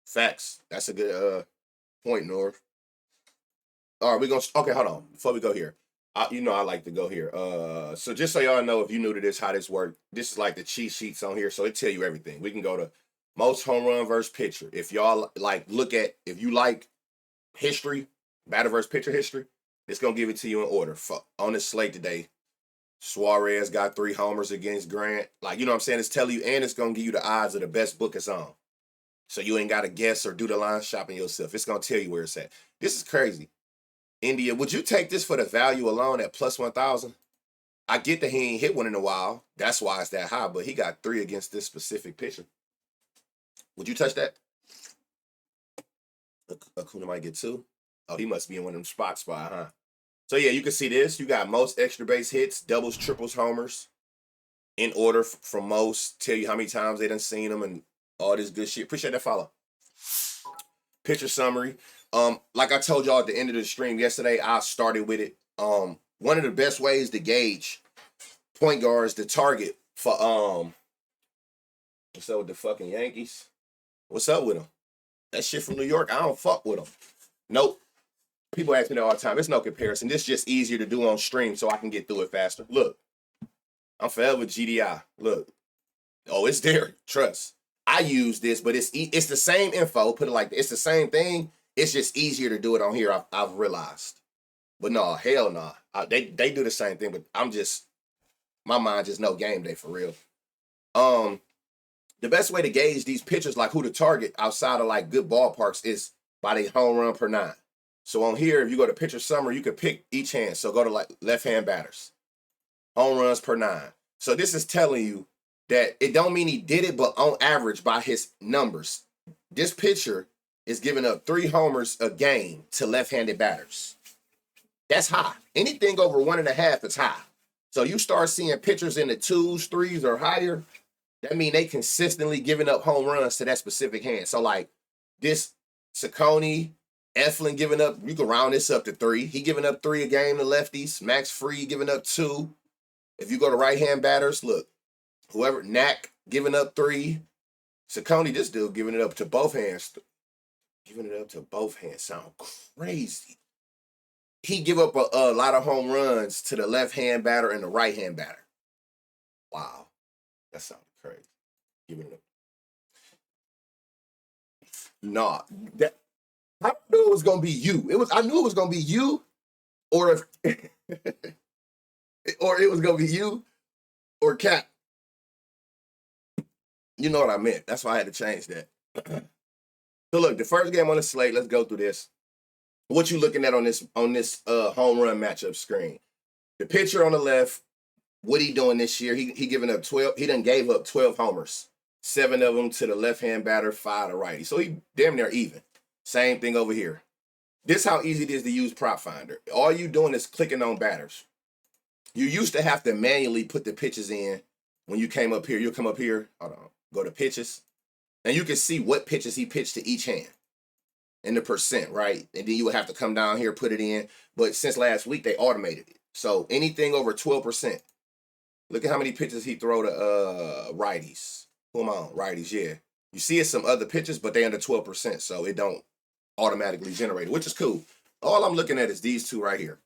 Facts. That's a good point, North. All right, okay, hold on. Before we go here, I like to go here. So just so y'all know, if you new to this, how this works, this is like the cheat sheets on here, so it tell you everything. We can go to most home run versus pitcher. If y'all like if you like history, batter versus pitcher history, it's gonna give it to you in order. On this slate today, Suarez got 3 homers against Grant. Like, you know what I'm saying? It's telling you, and it's gonna give you the odds of the best book it's on. So you ain't gotta guess or do the line shopping yourself. It's gonna tell you where it's at. This is crazy. India, would you take this for the value alone at plus 1,000? I get that he ain't hit one in a while. That's why it's that high, but he got 3 against this specific pitcher. Would you touch that? Acuna might get 2. Oh, he must be in one of them spot, huh? So yeah, you can see this. You got most extra base hits, doubles, triples, homers in order from most. Tell you how many times they done seen them and all this good shit. Appreciate that follow. Pitcher summary. Like I told y'all at the end of the stream yesterday, I started with it. One of the best ways to gauge point guards to target for what's up with the fucking Yankees? What's up with them? That shit from New York, I don't fuck with them. Nope. People ask me that all the time. It's no comparison. This is just easier to do on stream so I can get through it faster. Look, I'm forever GDI. Look. Oh, it's there. Trust. I use this, but it's the same info. Put it like this. It's the same thing. It's just easier to do it on here, I've realized. But no, hell no. They do the same thing, but my mind just no game day for real. The best way to gauge these pitchers, like who to target outside of like good ballparks, is by their home run per 9. So on here, if you go to pitcher summary, you can pick each hand. So go to like left-hand batters. Home runs per 9. So this is telling you that it don't mean he did it, but on average by his numbers, this pitcher is giving up 3 homers a game to left-handed batters. That's high. Anything over 1.5 is high. So you start seeing pitchers in the 2s, 3s, or higher, that mean they consistently giving up home runs to that specific hand. So like this Ciccone, Eflin giving up, you can round this up to 3. He giving up 3 a game to lefties. Max Fried giving up 2. If you go to right-hand batters, look, whoever, Knack giving up 3. Ciccone, this dude giving it up to both hands. Giving it up to both hands sound crazy. He give up a lot of home runs to the left-hand batter and the right-hand batter. Wow. That sounded crazy. Giving it up. Nah. I knew it was gonna be you. I knew it was gonna be you, or if or it was gonna be you or Cap. You know what I meant. That's why I had to change that. So look, the first game on the slate, let's go through this. What you looking at on this home run matchup screen? The pitcher on the left, what he doing this year? He giving up 12. He done gave up 12 homers. 7 of them to the left-hand batter, 5 to righty. So he damn near even. Same thing over here. This is how easy it is to use Prop Finder. All you doing is clicking on batters. You used to have to manually put the pitches in. When you came up here, you'll come up here. Hold on. Go to pitches. And you can see what pitches he pitched to each hand. And the percent, right? And then you would have to come down here, put it in. But since last week, they automated it. So anything over 12%. Look at how many pitches he throw to righties. Who am I on? Righties, yeah. You see it's some other pitches, but they under 12%. So it don't automatically generate it, which is cool. All I'm looking at is these two right here.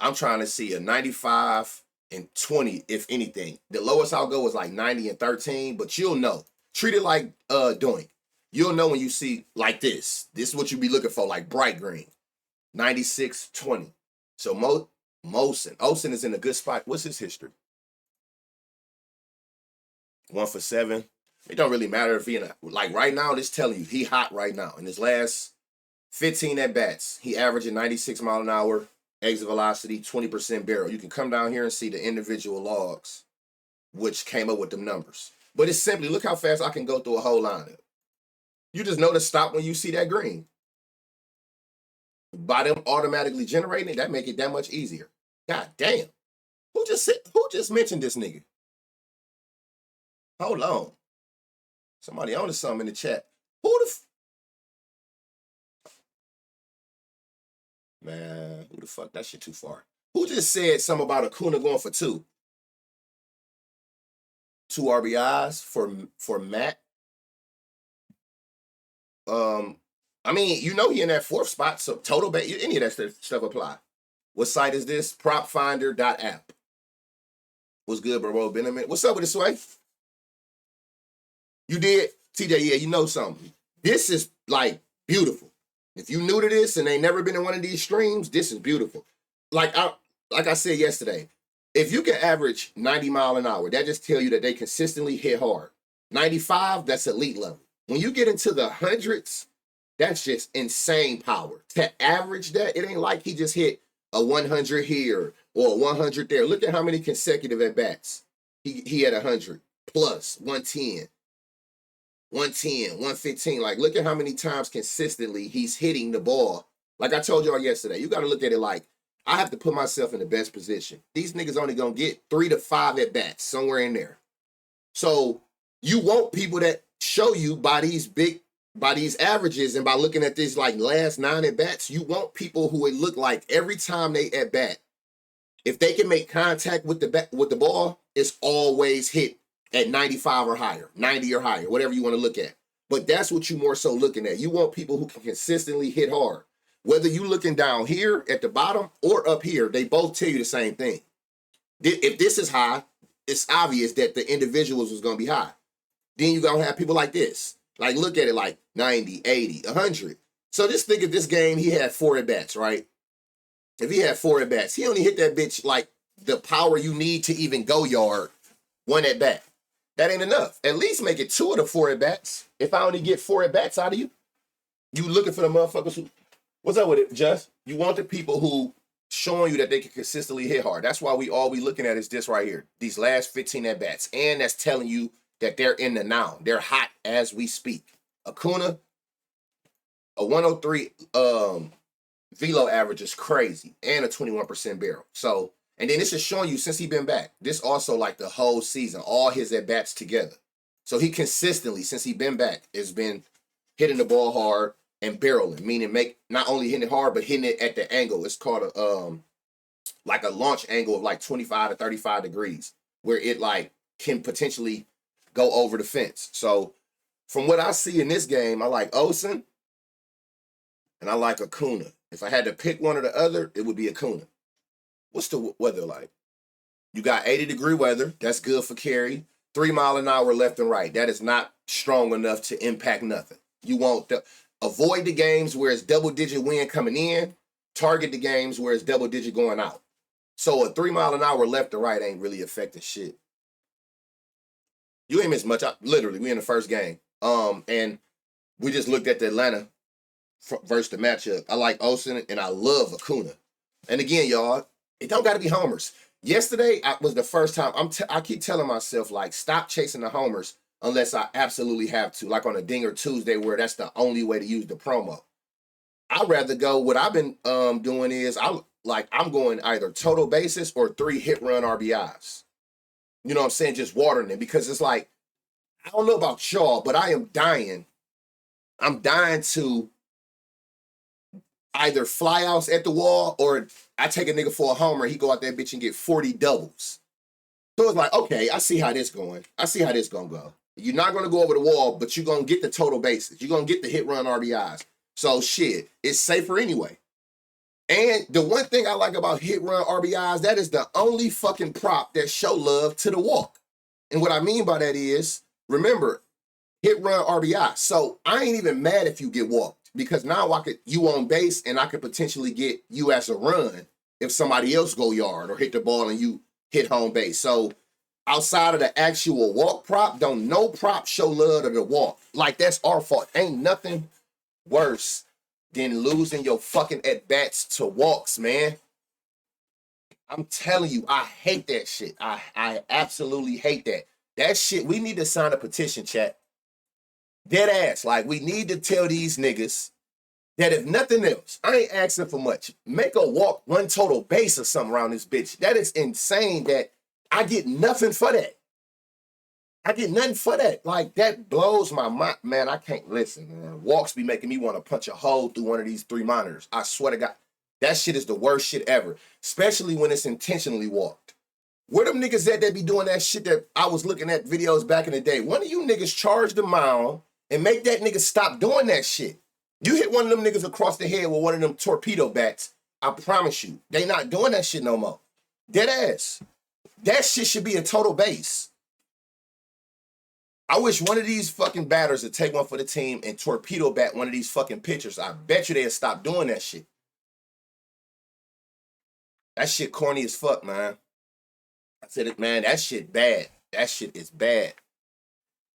I'm trying to see a 95 and 20, if anything. The lowest I'll go is like 90 and 13, but you'll know. Treat it like doing. You'll know when you see like this. This is what you be looking for, like bright green. 96, 20. So Olsen is in a good spot. What's his history? 1 for 7. It don't really matter if he in a, like right now, this telling you he hot right now. In his last 15 at-bats, he averaging 96 mile an hour, exit velocity, 20% barrel. You can come down here and see the individual logs, which came up with them numbers. But it's simply, look how fast I can go through a whole lineup. You just know to stop when you see that green. By them automatically generating it, that make it that much easier. God damn. Who just mentioned this nigga? Hold on. Somebody on to something in the chat. Man, who the fuck? That shit too far. Who just said something about Acuna going for 2? 2 RBIs for Matt? I mean, you know he in that fourth spot, so total bet, any of that stuff apply. What site is this? Propfinder.app. What's good, bro? Been a minute. What's up with this, Sway? You did? TJ, yeah, you know something. This is, like, beautiful. If you new to this and ain't never been in one of these streams, this is beautiful. Like I said yesterday, if you can average 90 mile an hour, that just tell you that they consistently hit hard. 95, that's elite level. When you get into the hundreds, that's just insane power. To average that, it ain't like he just hit a 100 here or a 100 there. Look at how many consecutive at-bats. He had 100 plus, 110, 110, 115. Like, look at how many times consistently he's hitting the ball. Like I told y'all yesterday, you got to look at it like, I have to put myself in the best position. These niggas only going to get 3 to 5 at-bats, somewhere in there. So you want people that show you by these averages and by looking at this like last 9 at-bats, you want people who it look like every time they at-bat, if they can make contact with the ball, it's always hit at 95 or higher, 90 or higher, whatever you want to look at. But that's what you more so looking at. You want people who can consistently hit hard. Whether you looking down here at the bottom or up here, they both tell you the same thing. If this is high, it's obvious that the individuals was going to be high. Then you're going to have people like this. Like, look at it like 90, 80, 100. So just think of this game, he had 4 at-bats, right? If he had 4 at-bats, he only hit that bitch like the power you need to even go yard, 1 at-bat. That ain't enough. At least make it 2 of the 4 at-bats. If I only get 4 at-bats out of you, you looking for the motherfuckers who... What's up with it, Just? You want the people who showing you that they can consistently hit hard. That's why all we looking at is this right here. These last 15 at-bats. And that's telling you that they're in the now. They're hot as we speak. Acuna, a 103 velo average is crazy. And a 21% barrel. So, and then this is showing you since he been back. This also like the whole season. All his at-bats together. So he consistently, since he been back, has been hitting the ball hard and barreling, meaning not only hitting it hard, but hitting it at the angle. It's called like a launch angle of like 25 to 35 degrees, where it like can potentially go over the fence. So from what I see in this game, I like Olsen and I like Acuna. If I had to pick one or the other, it would be Acuna. What's the weather like? You got 80-degree weather. That's good for carry. 3 mile an hour left and right. That is not strong enough to impact nothing. You want avoid the games where it's double-digit wind coming in. Target the games where it's double-digit going out. So a 3 mile an hour left to right ain't really affecting shit. You ain't missed much. Literally, we in the first game. And we just looked at the Atlanta versus the matchup. I like Olsen and I love Acuna. And again, y'all, it don't got to be homers. Yesterday was the first time I keep telling myself, like, stop chasing the homers unless I absolutely have to, like on a Dinger Tuesday where that's the only way to use the promo. I'd rather go, what I've been doing is, I'm going either total basis or 3 hit run RBIs. You know what I'm saying? Just watering them, because it's like, I don't know about y'all, but I am dying. I'm dying to either fly outs at the wall or I take a nigga for a homer, he go out that bitch and get 40 doubles. So it's like, okay, I see how this going. I see how this gonna go. You're not going to go over the wall, but you're going to get the total bases. You're going to get the hit run RBIs. So shit, it's safer anyway. And the one thing I like about hit run RBIs, that is the only fucking prop that show love to the walk. And what I mean by that is, remember, hit run RBI. So I ain't even mad if you get walked, because now you on base and I could potentially get you as a run if somebody else go yard or hit the ball and you hit home base. So outside of the actual walk prop, don't no prop show love to the walk. Like, that's our fault. Ain't nothing worse than losing your fucking at-bats to walks, man. I'm telling you, I hate that shit. I absolutely hate that. That shit, we need to sign a petition, chat. Dead ass. Like, we need to tell these niggas that if nothing else, I ain't asking for much. Make a walk, 1 total base or something around this bitch. That is insane that I get nothing for that. I get nothing for that. Like, that blows my mind. Man, I can't listen, man. Walks be making me want to punch a hole through one of these 3 monitors. I swear to God. That shit is the worst shit ever. Especially when it's intentionally walked. Where them niggas at that be doing that shit that I was looking at videos back in the day? One of you niggas charge the mound and make that nigga stop doing that shit. You hit one of them niggas across the head with one of them torpedo bats, I promise you, they not doing that shit no more. Dead ass. That shit should be a total base. I wish one of these fucking batters would take one for the team and torpedo bat one of these fucking pitchers. I bet you they'd stop doing that shit. That shit corny as fuck, man. I said it, man, that shit bad. That shit is bad.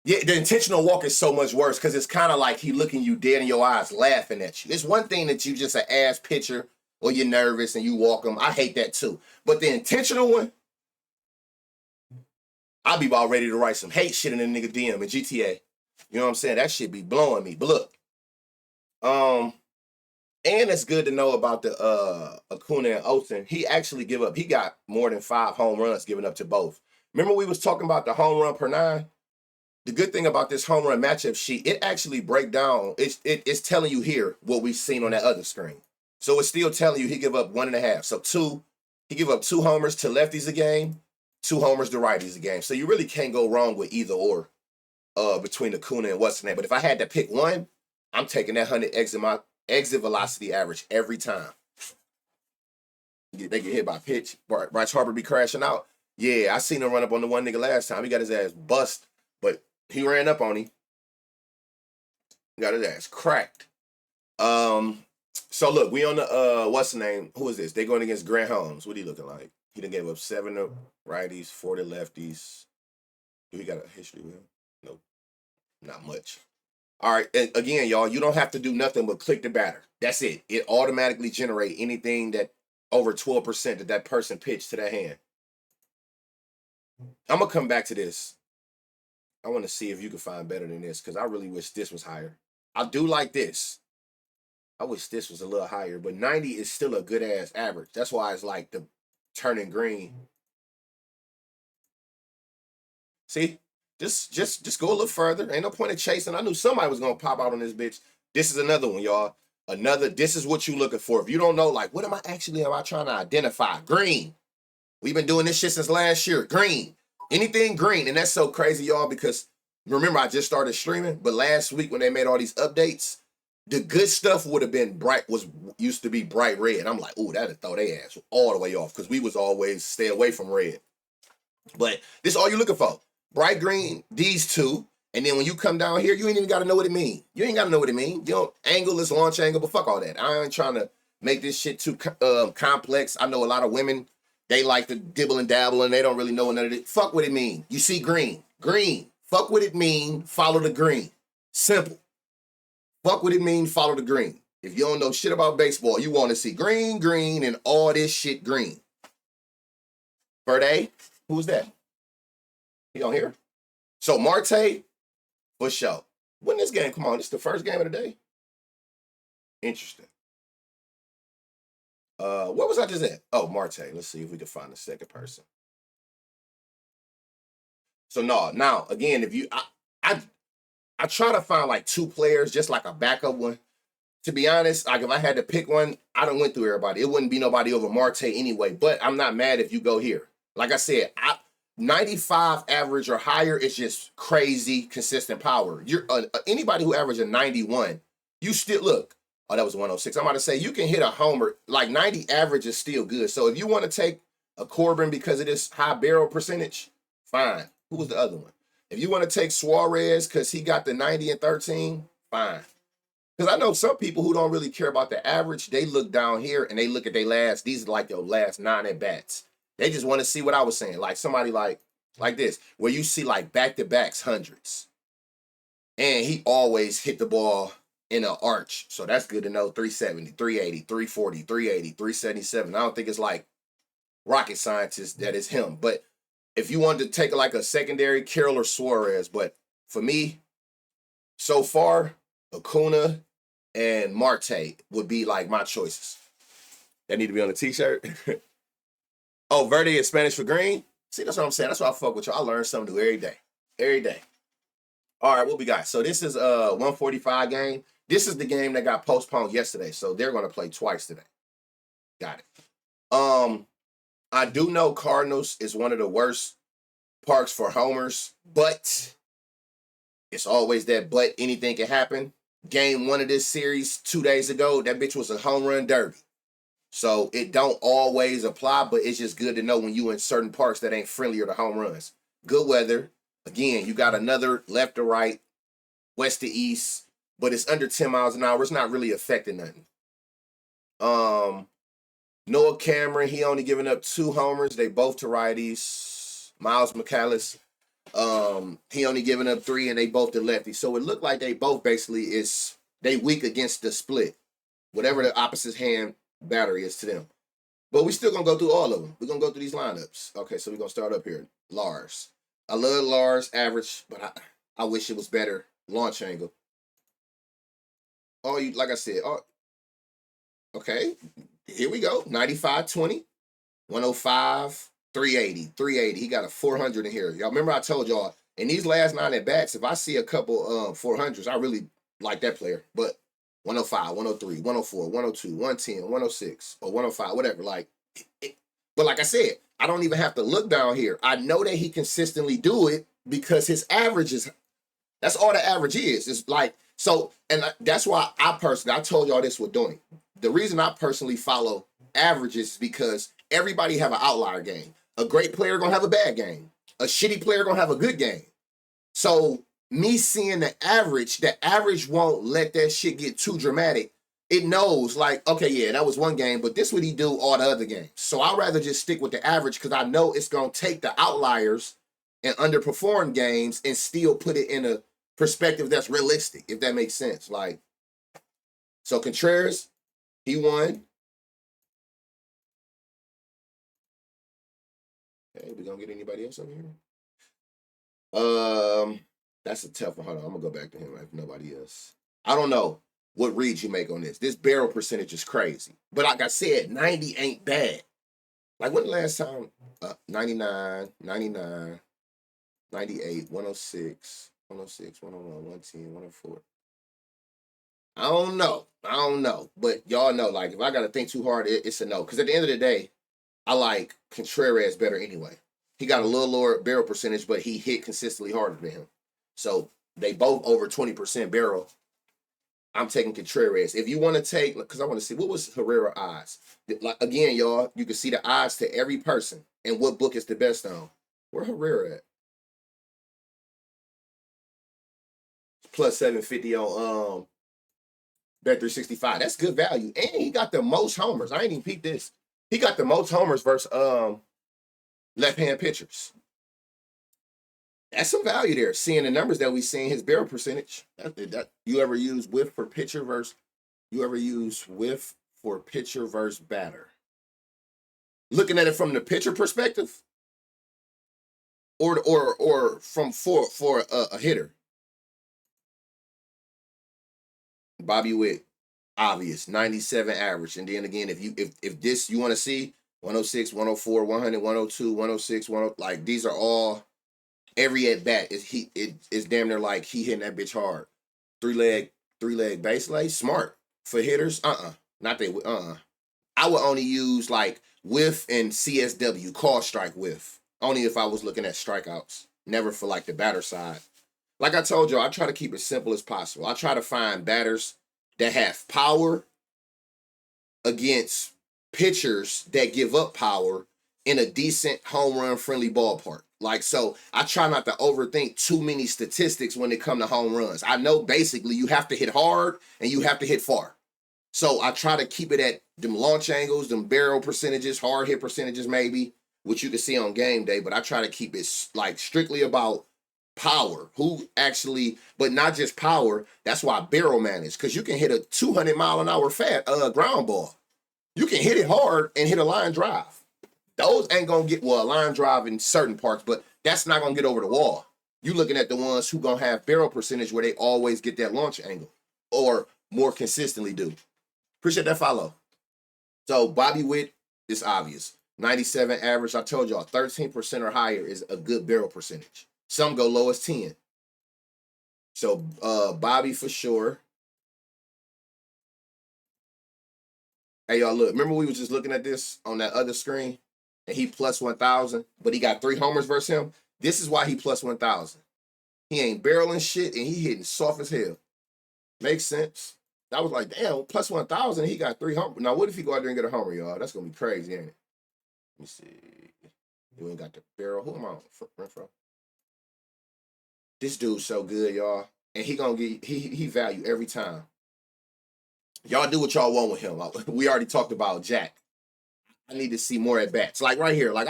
Yeah, the intentional walk is so much worse because it's kind of like he looking you dead in your eyes, laughing at you. It's one thing that you just an ass pitcher or you're nervous and you walk him. I hate that too. But the intentional one, I'll be about ready to write some hate shit in a nigga DM in GTA. You know what I'm saying? That shit be blowing me. But look, and it's good to know about the Acuna and Olsen. He actually give up. He got more than 5 home runs given up to both. Remember we was talking about the home run per 9? The good thing about this home run matchup sheet, it actually break down. It's telling you here what we've seen on that other screen. So it's still telling you he give up 1.5. So he give up 2 homers to lefties a game, 2 homers to righties a game. So you really can't go wrong with either or between Acuna and what's the name. But if I had to pick one, I'm taking that 100 exit velocity average every time. They get hit by pitch. Bryce Harper be crashing out. Yeah, I seen him run up on the one nigga last time. He got his ass bust, but he ran up on him. Got his ass cracked. So look, we on the what's the name? Who is this? They going against Grant Holmes. What he looking like? He done gave up 7 to righties, 4 to lefties. Do he got a history with him? Nope. Not much. All right, and again, y'all, you don't have to do nothing but click the batter. That's it. It automatically generate anything that over 12% that person pitched to that hand. I'm gonna come back to this. I want to see if you can find better than this because I really wish this was higher. I do like this. I wish this was a little higher, but 90 is still a good ass average. That's why it's like the turning green. See, just go a little further. Ain't no point in chasing. I knew somebody was gonna pop out on this bitch. This is another one, y'all. This is what you looking for. If you don't know, like, what am I trying to identify? Green. We've been doing this shit since last year. Green. Anything green. And that's so crazy, y'all, because remember, I just started streaming, but last week when they made all these updates, the good stuff would have been used to be bright red. I'm like, ooh, that'd throw their ass all the way off because we was always stay away from red. But this is all you're looking for. Bright green, these two. And then when you come down here, you ain't even got to know what it means. You ain't got to know what it means. You know, angle is launch angle, but fuck all that. I ain't trying to make this shit too complex. I know a lot of women, they like to dibble and dabble and they don't really know none of it. Fuck what it mean. You see green. Green. Fuck what it mean. Follow the green. Simple. Fuck what it mean. Follow the green. If you don't know shit about baseball, you want to see green, green, and all this shit green. Verde, who's that? He on here? So Marte, for sure. When this game come on, this is the first game of the day. Interesting. What was I just at? Oh, Marte. Let's see if we can find the second person. So no, now again, if you I try to find like 2 players, just like a backup one. To be honest, like if I had to pick one, I done went through everybody. It wouldn't be nobody over Marte anyway, but I'm not mad if you go here. Like I said, 95 average or higher is just crazy consistent power. You're anybody who averages a 91, you still look. Oh, that was 106. I'm about to say you can hit a homer. Like 90 average is still good. So if you want to take a Corbin because of this high barrel percentage, fine. Who was the other one? If you want to take Suarez because he got the 90 and 13, fine. Because I know some people who don't really care about the average, they look down here and they look at their last, these are like your last 9 at-bats. They just want to see what I was saying. Like somebody like this, where you see like back-to-backs hundreds. And he always hit the ball in an arch. So that's good to know. 370, 380, 340, 380, 377. I don't think it's like rocket scientist that is him. But if you wanted to take like a secondary, Carroll or Suarez. But for me, so far, Acuna and Marte would be like my choices. That need to be on the t-shirt. Oh, Verde is Spanish for green? See, that's what I'm saying. That's why I fuck with you. I learn something new every day. Every day. All right, what we got? So this is a 145 game. This is the game that got postponed yesterday. So they're going to play twice today. Got it. I do know Cardinals is one of the worst parks for homers, but It's always that but anything can happen. Game 1 of this series 2 days ago, that bitch was a home run derby. So it don't always apply, but it's just good to know when you in certain parks that ain't friendlier to home runs. Good weather. Again, you got another left to right, west to east, but it's under 10 miles an hour. It's not really affecting nothing. Noah Cameron, he only giving up 2 homers. They both to righties. Miles McCallis, he only giving up 3, and they both to lefties. So it looked like they both basically they weak against the split, whatever the opposite hand battery is to them. But we still gonna go through all of them. We're gonna go through these lineups. Okay, so we're gonna start up here. Lars. I love Lars average, but I wish it was better. Launch angle. Oh, you like I said, okay. Here we go. 95, 20, 105, 380, 380. He got a 400 in here. Y'all remember I told y'all in these last 9 at bats, if I see a couple 400s, I really like that player. But 105, 103, 104, 102, 110, 106, or 105, whatever. But like I said, I don't even have to look down here. I know that he consistently do it because his average is, that's all the average is. It's like, so, and that's why I told y'all this with doing. The reason I personally follow averages is because everybody have an outlier game. A great player gonna have a bad game. A shitty player gonna have a good game. So me seeing the average won't let that shit get too dramatic. It knows like, okay, yeah, that was one game, but this what he do all the other games. So I'd rather just stick with the average because I know it's gonna take the outliers and underperform games and still put it in a perspective that's realistic, if that makes sense. Like, so Contreras, he won. Okay, we gonna get anybody else over here? That's a tough one. Hold on, I'm gonna go back to him if nobody else. I don't know what reads you make on this. This barrel percentage is crazy. But like I said, 90 ain't bad. Like when the last time? 99, 99, 98, 106, 106, 101, 110, 104. I don't know. But y'all know, like, if I got to think too hard, it's a no. Because at the end of the day, I like Contreras better anyway. He got a little lower barrel percentage, but he hit consistently harder than him. So they both over 20% barrel. I'm taking Contreras. If you want to take, because I want to see, what was Herrera odds? Like, again, y'all, you can see the odds to every person and what book is the best on. Where Herrera at? Plus 750 on Bet 365. That's good value. And he got the most homers. I ain't even peeped this. He got the most homers versus left-hand pitchers. That's some value there. Seeing the numbers that we seen, his barrel percentage. That you ever use whiff for pitcher versus batter? Looking at it from the pitcher perspective, or from for a hitter. Bobby Witt, obvious, 97 average. And then again, if this you want to see 106, 104, 100, 102, 106, 100, like these are all every at bat is damn near like he hitting that bitch hard. Three leg base lay, smart for hitters. Not they. I would only use like whiff and CSW, call strike whiff. Only if I was looking at strikeouts. Never for like the batter side. Like I told you, I try to keep it simple as possible. I try to find batters that have power against pitchers that give up power in a decent home run friendly ballpark. Like, so I try not to overthink too many statistics when it come to home runs. I know basically you have to hit hard and you have to hit far. So I try to keep it at them launch angles, them barrel percentages, hard hit percentages maybe, which you can see on game day, but I try to keep it like strictly about power. Who actually, but not just power. That's why barrel manage, because you can hit a 200 mile an hour ground ball. You can hit it hard and hit a line drive. Those ain't gonna get, well, a line drive in certain parts, but that's not gonna get over the wall. You looking at the ones who gonna have barrel percentage where they always get that launch angle or more consistently do. Appreciate that follow. So Bobby Witt is obvious. 97 average. I told y'all 13% or higher is a good barrel percentage. Some go low as 10. So Bobby for sure. Hey, y'all, look. Remember we was just looking at this on that other screen? And he plus 1,000, but he got 3 homers versus him? This is why he plus 1,000. He ain't barreling shit, and he hitting soft as hell. Makes sense. I was like, damn, plus 1,000, he got 3 homers. Now, what if he go out there and get a homer, y'all? That's gonna be crazy, ain't it? Let me see. You ain't got the barrel. Who am I on from? This dude's so good, y'all, and he gonna get he value every time. Y'all do what y'all want with him. We already talked about Jack. I need to see more at bats. Like right here, like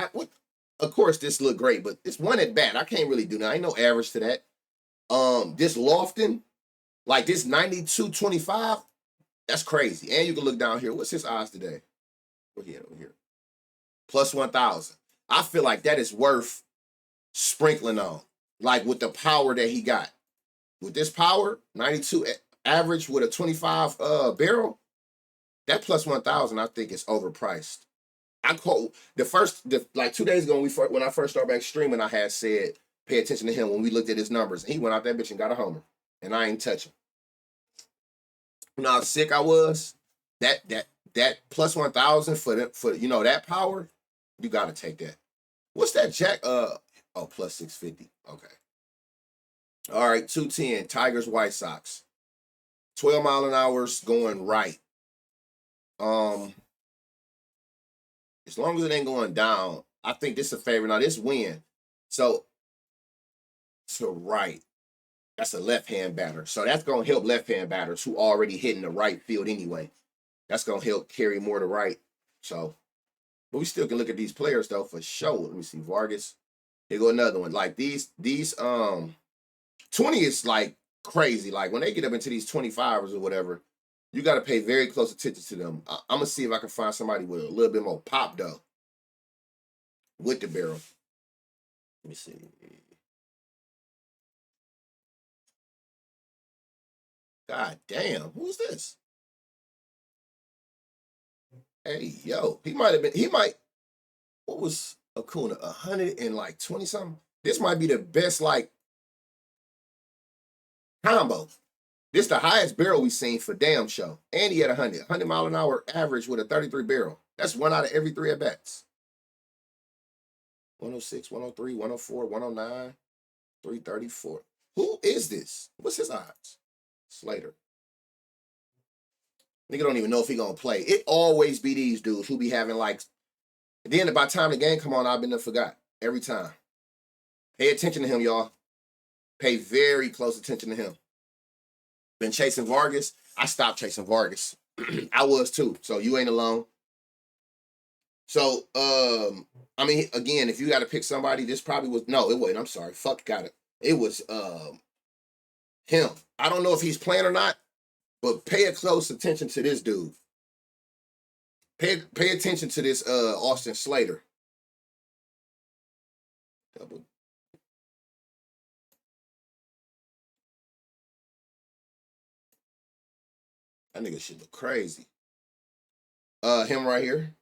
of course this look great, but it's one at bat. I can't really do that. I ain't no average to that. This Lofton, like this 92.25, that's crazy. And you can look down here. What's his odds today? Over here. Plus 1,000. I feel like that is worth sprinkling on. Like with the power that he got. With this power, 92 average with a 25 barrel, that plus 1,000 I think is overpriced. I called like 2 days ago when I first started back streaming, I had said pay attention to him when we looked at his numbers. He went out that bitch and got a homer, and I ain't touching. You know how sick I was? That plus 1,000 for that power, you gotta take that. What's that Jack? Plus 650. Okay. All right, 210. Tigers, White Sox. 12 mile an hour going right. As long as it ain't going down, I think this is a favorite. Now this win. So to right. That's a left-hand batter. So that's gonna help left-hand batters who already hitting the right field anyway. That's gonna help carry more to right. So, but we still can look at these players though for sure. Let me see. Vargas. Here go another one. Like these 20 is like crazy. Like when they get up into these 25s or whatever, you got to pay very close attention to them. I'm gonna see if I can find somebody with a little bit more pop though with the barrel. Let me see. God damn, who's this? Hey, yo, what was Acuna? 120 something? This might be the best like combo. This the highest barrel we've seen for damn show. And he had 100 mile an hour average with a 33 barrel. That's 1 out of every 3 at bats. 106, 103, 104, 109, 334. Who is this? What's his odds? Slater. Nigga don't even know if he gonna play. It always be these dudes who be having like. Then by the time the game come on, I've been forgot every time. Pay attention to him, y'all. Pay very close attention to him. Been chasing Vargas. I stopped chasing Vargas. I was too. So you ain't alone. So I mean, again, if you got to pick somebody, this probably was it wasn't. I'm sorry. Fuck, got it. It was him. I don't know if he's playing or not, but pay a close attention to this dude. Pay attention to this Austin Slater. Double. That nigga shit look crazy. Him right here.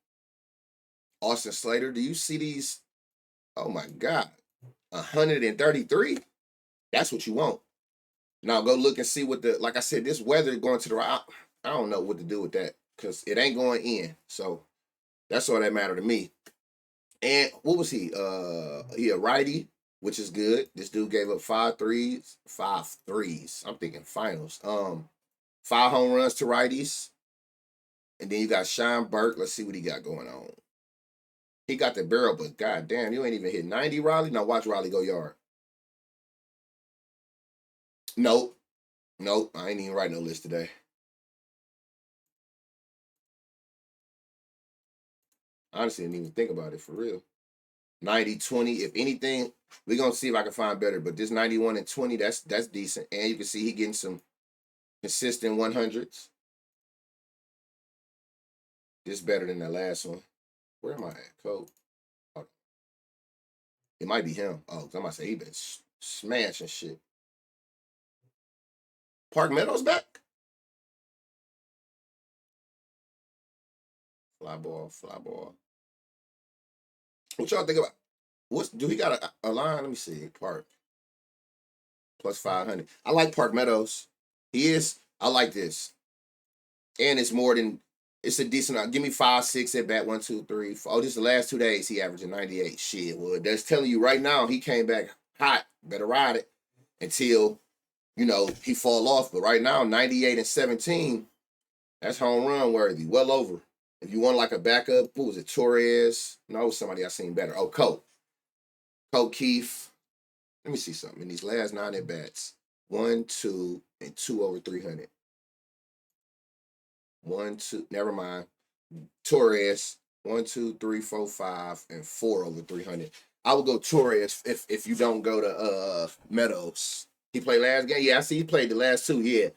Austin Slater. Do you see these? Oh my God. 133? That's what you want. Now go look and see what like I said, this weather going to the right. I don't know what to do with that because it ain't going in. So that's all that matter to me. And what was he? He a righty, which is good. This dude gave up 5 threes. I'm thinking finals. 5 home runs to righties. And then you got Sean Burke. Let's see what he got going on. He got the barrel, but goddamn, you ain't even hit 90, Riley. Now watch Riley go yard. Nope. I ain't even write no list today. Honestly, I didn't even think about it for real. 90, 20. If anything, we're gonna see if I can find better. But this 91 and 20, that's decent. And you can see he getting some consistent 100s. This better than that last one. Where am I at? Code. Oh. It might be him. Oh, I'm about to say he been smashing shit. Park Meadows back? Fly ball. What y'all think about? Do he got a line? Let me see. Park. Plus 500. I like Park Meadows. I like this. And it's a decent. Give me 5, 6 at bat. 1, 2, 3, 4. Oh, this is the last 2 days. He averaging 98. Shit. Well, that's telling you right now he came back hot. Better ride it. until, you know, he fall off. But right now, 98 and 17, that's home run worthy. Well over. If you want like a backup, who was it? Torres? No, somebody I seen better. Oh, Cope Keefe. Let me see something. In these last 9 at bats, 1, 2, and 2 over 300. 1, 2. Never mind. Torres. 1, 2, 3, 4, 5, and 4 over 300. I would go Torres if you don't go to Meadows. He played last game. Yeah, I see he played the last 2. Yeah.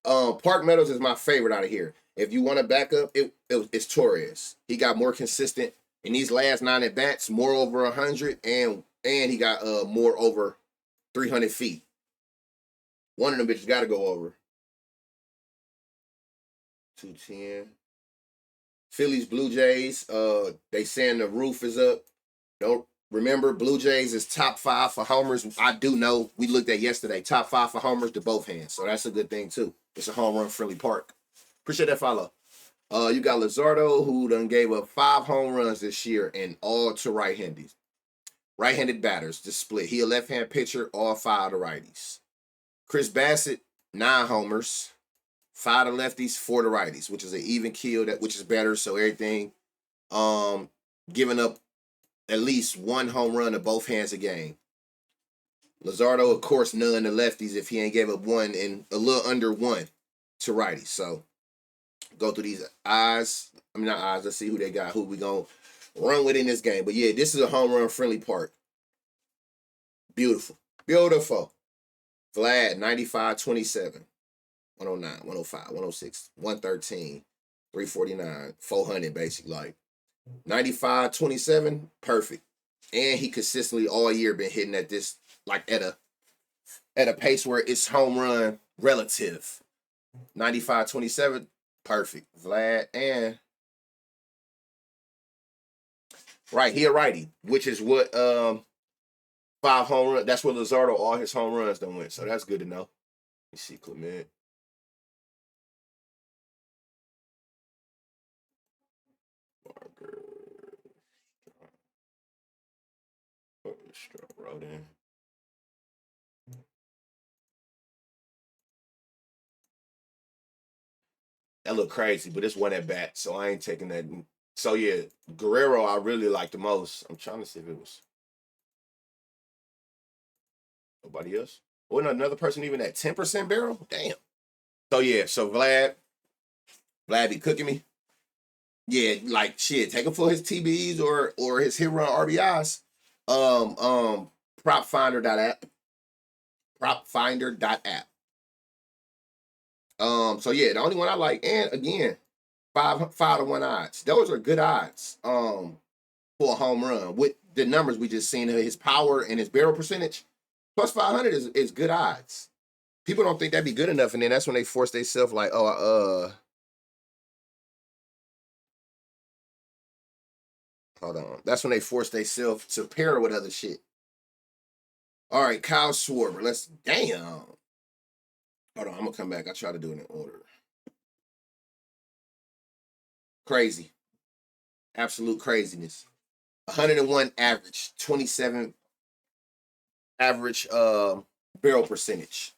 Park Meadows is my favorite out of here. If you want to back up, it's Torres. He got more consistent in these last 9 at bats, more over 100, and he got more over 300 feet. One of them bitches got to go over 210. Phillies, Blue Jays. They saying the roof is up. Don't remember, Blue Jays is top 5 for homers. I do know. We looked at yesterday. Top 5 for homers to both hands, so that's a good thing too. It's a home run friendly park. Appreciate that follow. You got Luzardo, who done gave up 5 home runs this year, and all to right-handed. Right-handed batters, just split. He a left-hand pitcher, all 5 to righties. Chris Bassett, 9 homers, 5 to lefties, 4 to righties, which is an even kill, which is better. So everything, giving up at least 1 home run to both hands a game. Luzardo, of course, none to lefties if he ain't gave up 1 and a little under 1 to righties. So go through these eyes. I mean, not eyes. Let's see who they got, who we going to run with in this game. But, yeah, this is a home run friendly park. Beautiful. Beautiful. Vlad, 95-27. 109, 105, 106, 113, 349, 400, basically. Like 95-27, perfect. And he consistently all year been hitting at this, like at a pace where it's home run relative. 95-27, perfect. Vlad and right, he a righty, which is what 5 home runs. That's what Luzardo, all his home runs done went. So that's good to know. Let me see, Clement. Rodin. That look crazy, but it's 1 at bat, so I ain't taking that. So yeah, Guerrero I really like the most. I'm trying to see if it was nobody else. Wasn't another person even at 10% barrel? Damn. So yeah, so Vlad be cooking me. Yeah, like shit, take him for his TBs or his hit run RBIs. Propfinder.app. Propfinder.app. So yeah, the only one I like, and again, 5-1 odds. Those are good odds. For a home run with the numbers we just seen, his power and his barrel percentage. Plus 500 is good odds. People don't think that'd be good enough, and then that's when they force themselves like, hold on. That's when they force themselves to pair with other shit. All right, Kyle Schwarber. Damn. Hold on, I'm gonna come back. I try to do it in order. Crazy. Absolute craziness. 101 average, 27 average barrel percentage.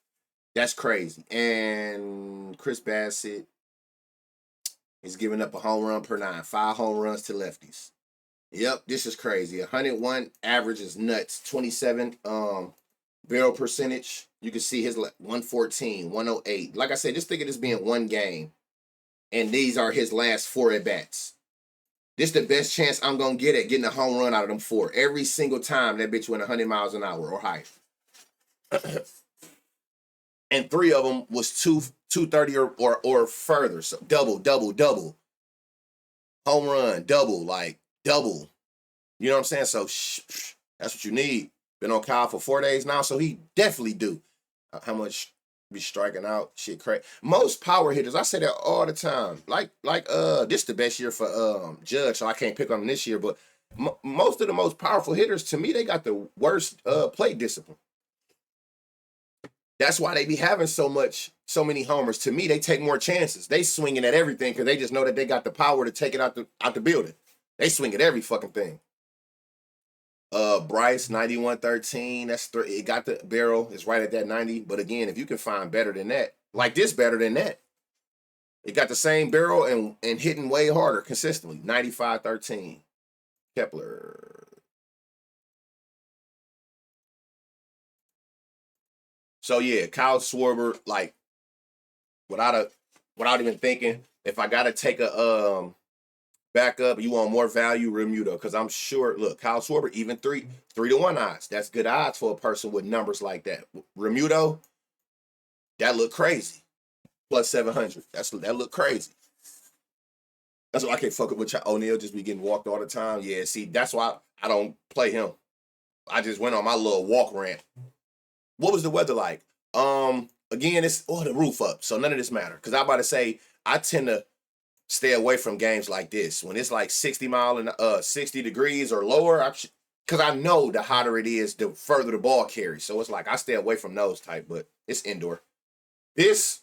That's crazy. And Chris Bassett is giving up a home run per 9. 5 home runs to lefties. Yep, this is crazy. 101 average is nuts. 27 barrel percentage. You can see his 114, 108. Like I said, just think of this being 1 game. And these are his last 4 at-bats. This is the best chance I'm going to get at getting a home run out of them 4. Every single time that bitch went 100 miles an hour or higher. And 3 of them was 230 or further. So double. Home run, double. You know what I'm saying? So that's what you need. Been on Kyle for 4 days now, so he definitely do. How much be striking out? Shit, crazy. Most power hitters, I say that all the time. Like this is the best year for Judge, so I can't pick on him this year. But most of the most powerful hitters, to me, they got the worst plate discipline. That's why they be having so many homers. To me, they take more chances. They swinging at everything because they just know that they got the power to take it out the building. They swing at every fucking thing. Bryce 9113. That's it got the barrel. It's right at that 90. But again, if you can find better than that, like this better than that. It got the same barrel and hitting way harder consistently. 9513. Kepler. So yeah, Kyle Schwarber, like without even thinking, if I gotta take a backup, you want more value, Remuto, because I'm sure. Look, Kyle Schwarber, even 3-1 odds. That's good odds for a person with numbers like that. Remuto, that look crazy. Plus 700. That look crazy. That's why I can't fuck with O'Neal just be getting walked all the time. Yeah, see, that's why I don't play him. I just went on my little walk rant. What was the weather like? Again, it's the roof up, so none of this matter. Cause I'm about to say I tend to stay away from games like this when it's like 60 degrees or lower. Cause I know the hotter it is, the further the ball carries. So it's like I stay away from those type, but it's indoor. This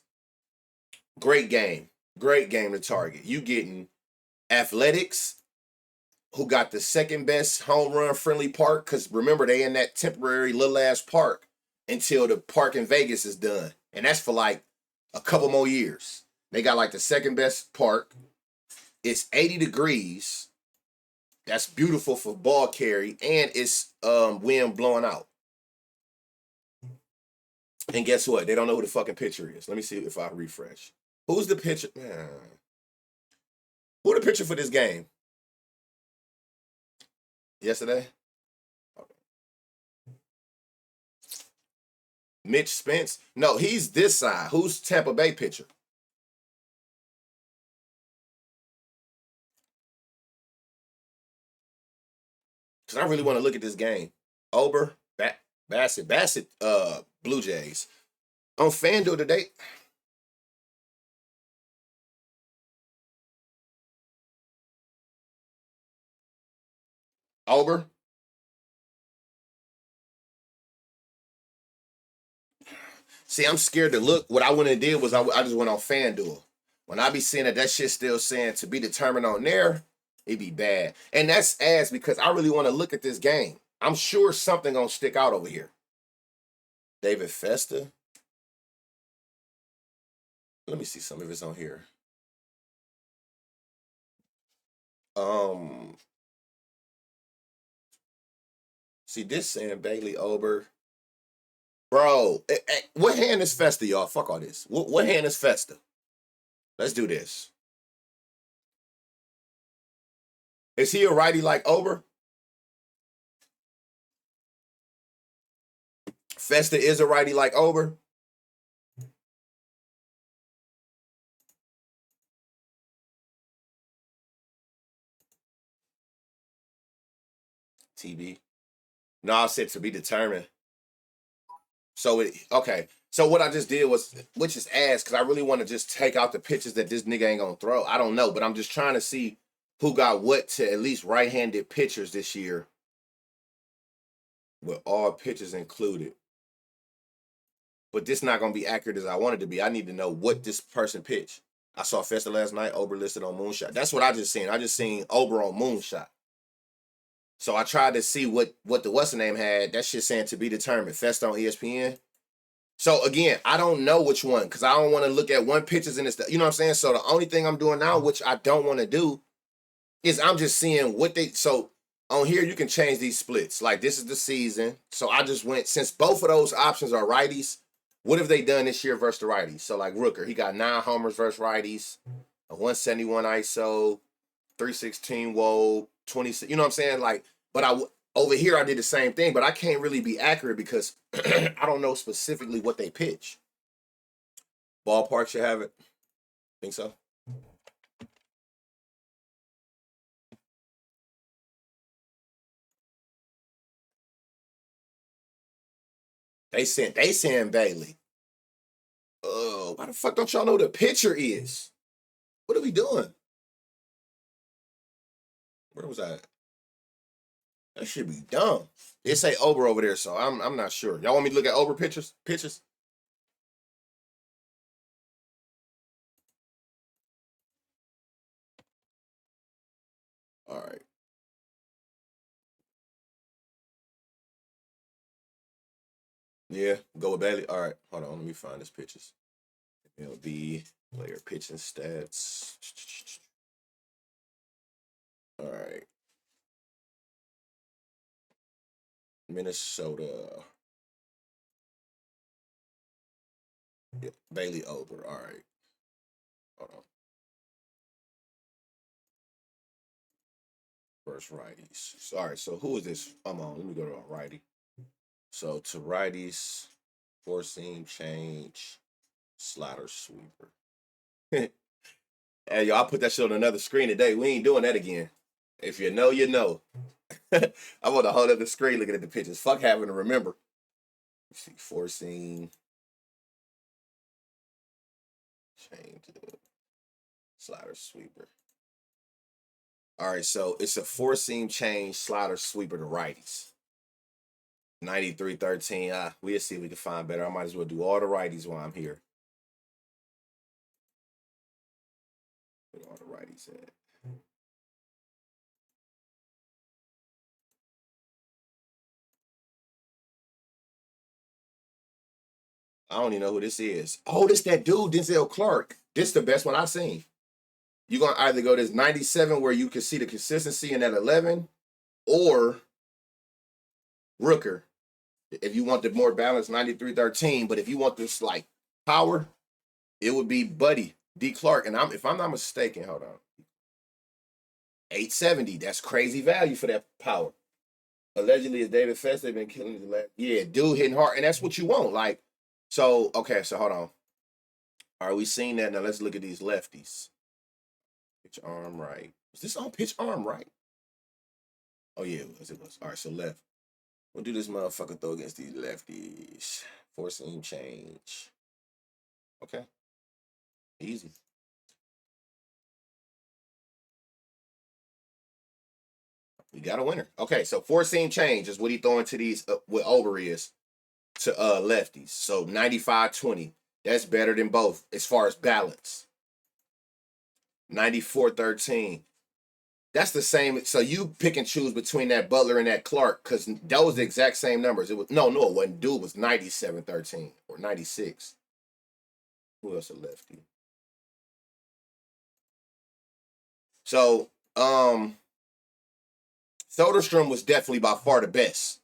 great game to target. You getting Athletics, who got the second best home run friendly park, because remember they in that temporary little ass park until the park in Vegas is done, and that's for like a couple more years. They got like the second best park. It's 80 degrees. That's beautiful for ball carry, and it's wind blowing out. And guess what? They don't know who the fucking pitcher is. Let me see if I refresh. Who's the pitcher? Who the pitcher for this game? Yesterday? Mitch Spence? No, he's this side. Who's Tampa Bay pitcher? Because I really want to look at this game. Ober, Bassett, Blue Jays. On FanDuel today. Ober. See, I'm scared to look. What I went and did was I just went on FanDuel. When I be seeing that shit still saying to be determined on there, it be bad. And that's ass because I really want to look at this game. I'm sure something gonna stick out over here. David Festa. Let me see some of it's on here. Um, see this saying Bailey Ober. Bro, what hand is Festa, y'all? Fuck all this. What hand is Festa? Let's do this. Is he a righty like Ober? Festa is a righty like Ober. TB. No, I said to be determined. So okay. So what I just did was, which is ass, because I really want to just take out the pitches that this nigga ain't gonna throw. I don't know, but I'm just trying to see who got what to at least right-handed pitchers this year, with all pitches included. But this not gonna be accurate as I want it to be. I need to know what this person pitched. I saw Festa last night. Ober listed on Moonshot. That's what I just seen. I just seen Ober on Moonshot. So I tried to see what the what's the name had. That shit saying to be determined. Festa on ESPN. So again, I don't know which one because I don't want to look at one pitches and it's you know what I'm saying. So the only thing I'm doing now, which I don't want to do, is I'm just seeing what they. So on here you can change these splits. Like this is the season, so I just went since both of those options are righties. What have they done this year versus the righties? So like Rooker, he got 9 homers versus righties, a 171 ISO, 316 WOE, 26. You know what I'm saying? Like, but over here I did the same thing, but I can't really be accurate because I don't know specifically what they pitch. Ballpark should have it. Think so? They sent Bailey. Oh, why the fuck don't y'all know who the pitcher is? What are we doing? Where was I? That should be dumb. It say Ober over there, so I'm not sure. Y'all want me to look at Ober pitchers? Pitches? All right. Yeah, go with Bailey. All right, hold on. Let me find his pitches. MLB player pitching stats. All right, Minnesota. Yeah, Bailey Ober. All right, hold on. First righties. Sorry. So who is this? I'm on. Let me go to a righty. So to righties, four seam change, slider sweeper. Hey, y'all, I put that shit on another screen today. We ain't doing that again. If you know, you know. I want to hold up the screen looking at the pictures. Fuck having to remember. Let's see, four seam change, slider sweeper. All right, so it's a four seam change slider sweeper to righties. 93-13. We'll see if we can find better. I might as well do all the righties while I'm here. Put all the righties at. I don't even know who this is. Oh, this that dude, Denzel Clark. This the best one I've seen. You're going to either go this 97 where you can see the consistency in that 11 or Rooker. If you want the more balanced 93-13, but if you want this like power, it would be Buddy D. Clark. And if I'm not mistaken, hold on. 870. That's crazy value for that power. Allegedly, it's David Fest. They've been killing the last. Yeah, dude hitting hard. And that's what you want. Like, so, okay, so hold on. All right, we seen that. Now let's look at these lefties. Pitch arm right. Is this on pitch arm right? Oh, yeah, it was. All right, so left. We'll do this motherfucker throw against these lefties. Four seam change. Okay. Easy. We got a winner. Okay, so four seam change is what he throwing to these, what Ober is, to lefties. So 95-20. That's better than both as far as balance. 94-13. That's the same. So you pick and choose between that Butler and that Clark because that was the exact same numbers. It was no, it wasn't. Dude was 97-13 or 96. Who else a lefty? So Soderstrom was definitely by far the best.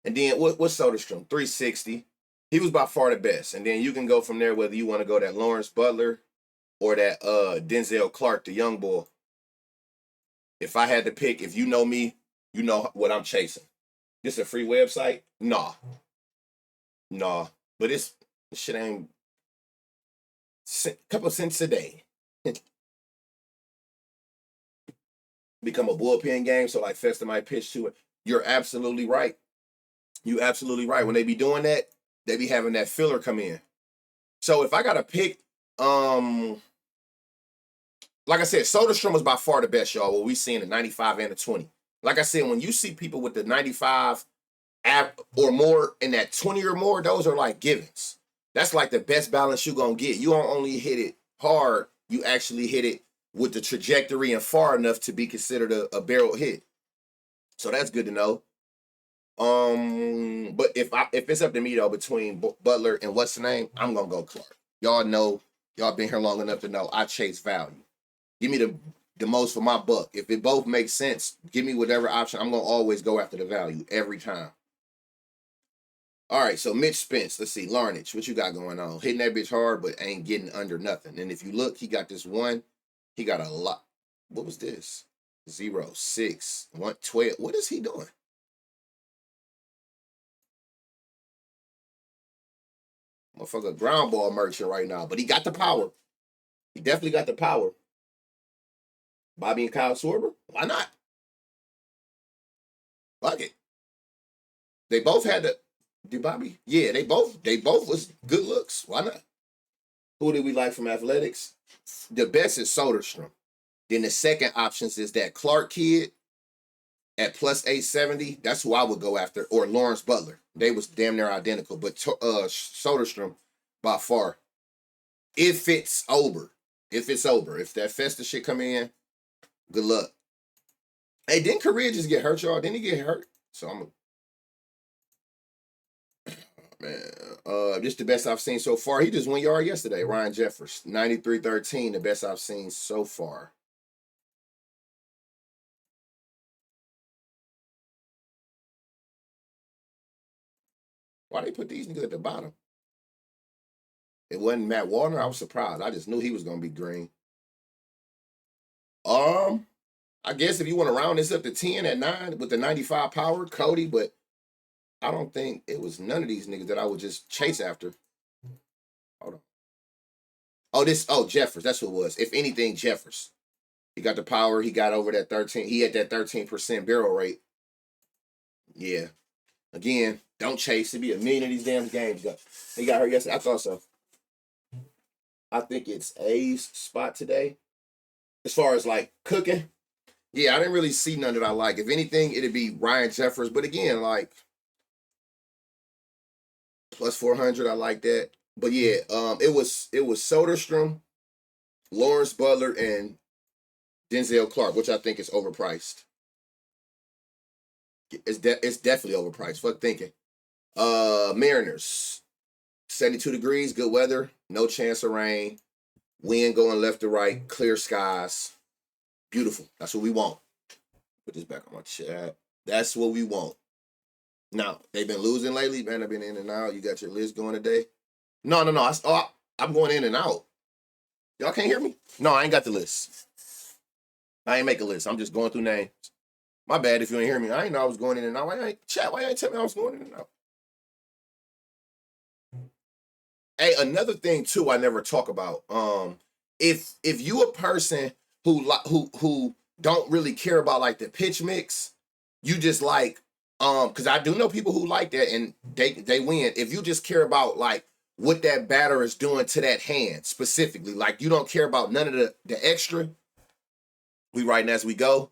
And then what's Soderstrom? 360. He was by far the best. And then you can go from there whether you want to go that Lawrence Butler or that Denzel Clark, the young boy. If I had to pick, if you know me, you know what I'm chasing. This a free website? Nah. But this shit ain't a couple cents a day. Become a bullpen game, so like Festa might pitch to it. You're absolutely right. You absolutely right. When they be doing that, they be having that filler come in. So if I gotta pick, like I said, Soderstrom was by far the best, y'all. What we seen the 95 and the 20. Like I said, when you see people with the 95 or more and that 20 or more, those are like givens. That's like the best balance you're gonna get. You don't only hit it hard, you actually hit it with the trajectory and far enough to be considered a barrel hit. So that's good to know. But if it's up to me though, between Butler and what's the name, I'm gonna go Clark. Y'all know, y'all been here long enough to know I chase value. Give me the most for my buck. If it both makes sense, give me whatever option. I'm gonna always go after the value every time. All right, so Mitch Spence, let's see, Larnage, what you got going on? Hitting that bitch hard, but ain't getting under nothing. And if you look, he got this one. He got a lot. What was this? 0, 6, 1, 12. What is he doing? Motherfucker, ground ball merchant right now, but he got the power. He definitely got the power. Bobby and Kyle Schwarber? Why not? Fuck it. They both had the. Did Bobby? Yeah, they both was good looks. Why not? Who did we like from athletics? The best is Soderstrom. Then the second options is that Clark kid at plus 870. That's who I would go after. Or Lawrence Butler. They was damn near identical. But Soderstrom by far. If it's over. If that Festa shit come in, good luck. Hey, didn't Correa just get hurt, y'all? Didn't he get hurt? So I'm Man, just the best I've seen so far. He just 1 yard yesterday. Ryan Jeffers, 93-13, the best I've seen so far. Why they put these niggas at the bottom? It wasn't Matt Warner. I was surprised. I just knew he was gonna be green. I guess if you want to round this up to 10 at 9 with the 95 power, Cody, but I don't think it was none of these niggas that I would just chase after. Hold on. Jeffers. That's what it was. If anything, Jeffers. He got the power. He got over that 13. He had that 13% barrel rate. Yeah. Again, don't chase. It'd be a million of these damn games. He got hurt yesterday. I thought so. I think it's A's spot today. As far as like cooking, yeah, I didn't really see none that I like. If anything, it'd be Ryan Jeffers. But again, like plus 400, I like that. But yeah, it was Soderstrom, Lawrence Butler, and Denzel Clark, which I think is overpriced. It's definitely overpriced. Fuck thinking. Mariners, 72 degrees, good weather, no chance of rain, wind going left to right, clear skies, beautiful. That's what we want. Put this back on my chat. That's what we want. Now they've been losing lately, man. I've been in and out. You got your list going today? No. I'm going in and out. Y'all can't hear me? No, I ain't got the list. I ain't make a list. I'm just going through names. My bad if you ain't hear me. I ain't know I was going in and out. Why you ain't tell me I was going in and out? Hey, another thing too, I never talk about. If you a person who don't really care about like the pitch mix, you just like because I do know people who like that and they win. If you just care about like what that batter is doing to that hand specifically, like you don't care about none of the extra. We writing as we go,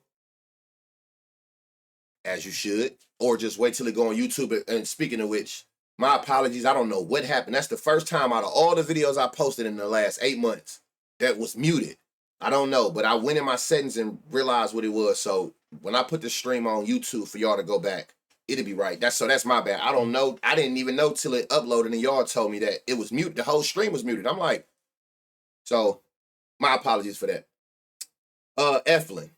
as you should, or just wait till it go on YouTube. And speaking of which, my apologies. I don't know what happened. That's the first time out of all the videos I posted in the last 8 months that was muted. I don't know, but I went in my settings and realized what it was. So when I put the stream on YouTube for y'all to go back, it'll be right. That's my bad. I don't know. I didn't even know till it uploaded and y'all told me that it was muted. The whole stream was muted. I'm like, so my apologies for that. Eflin.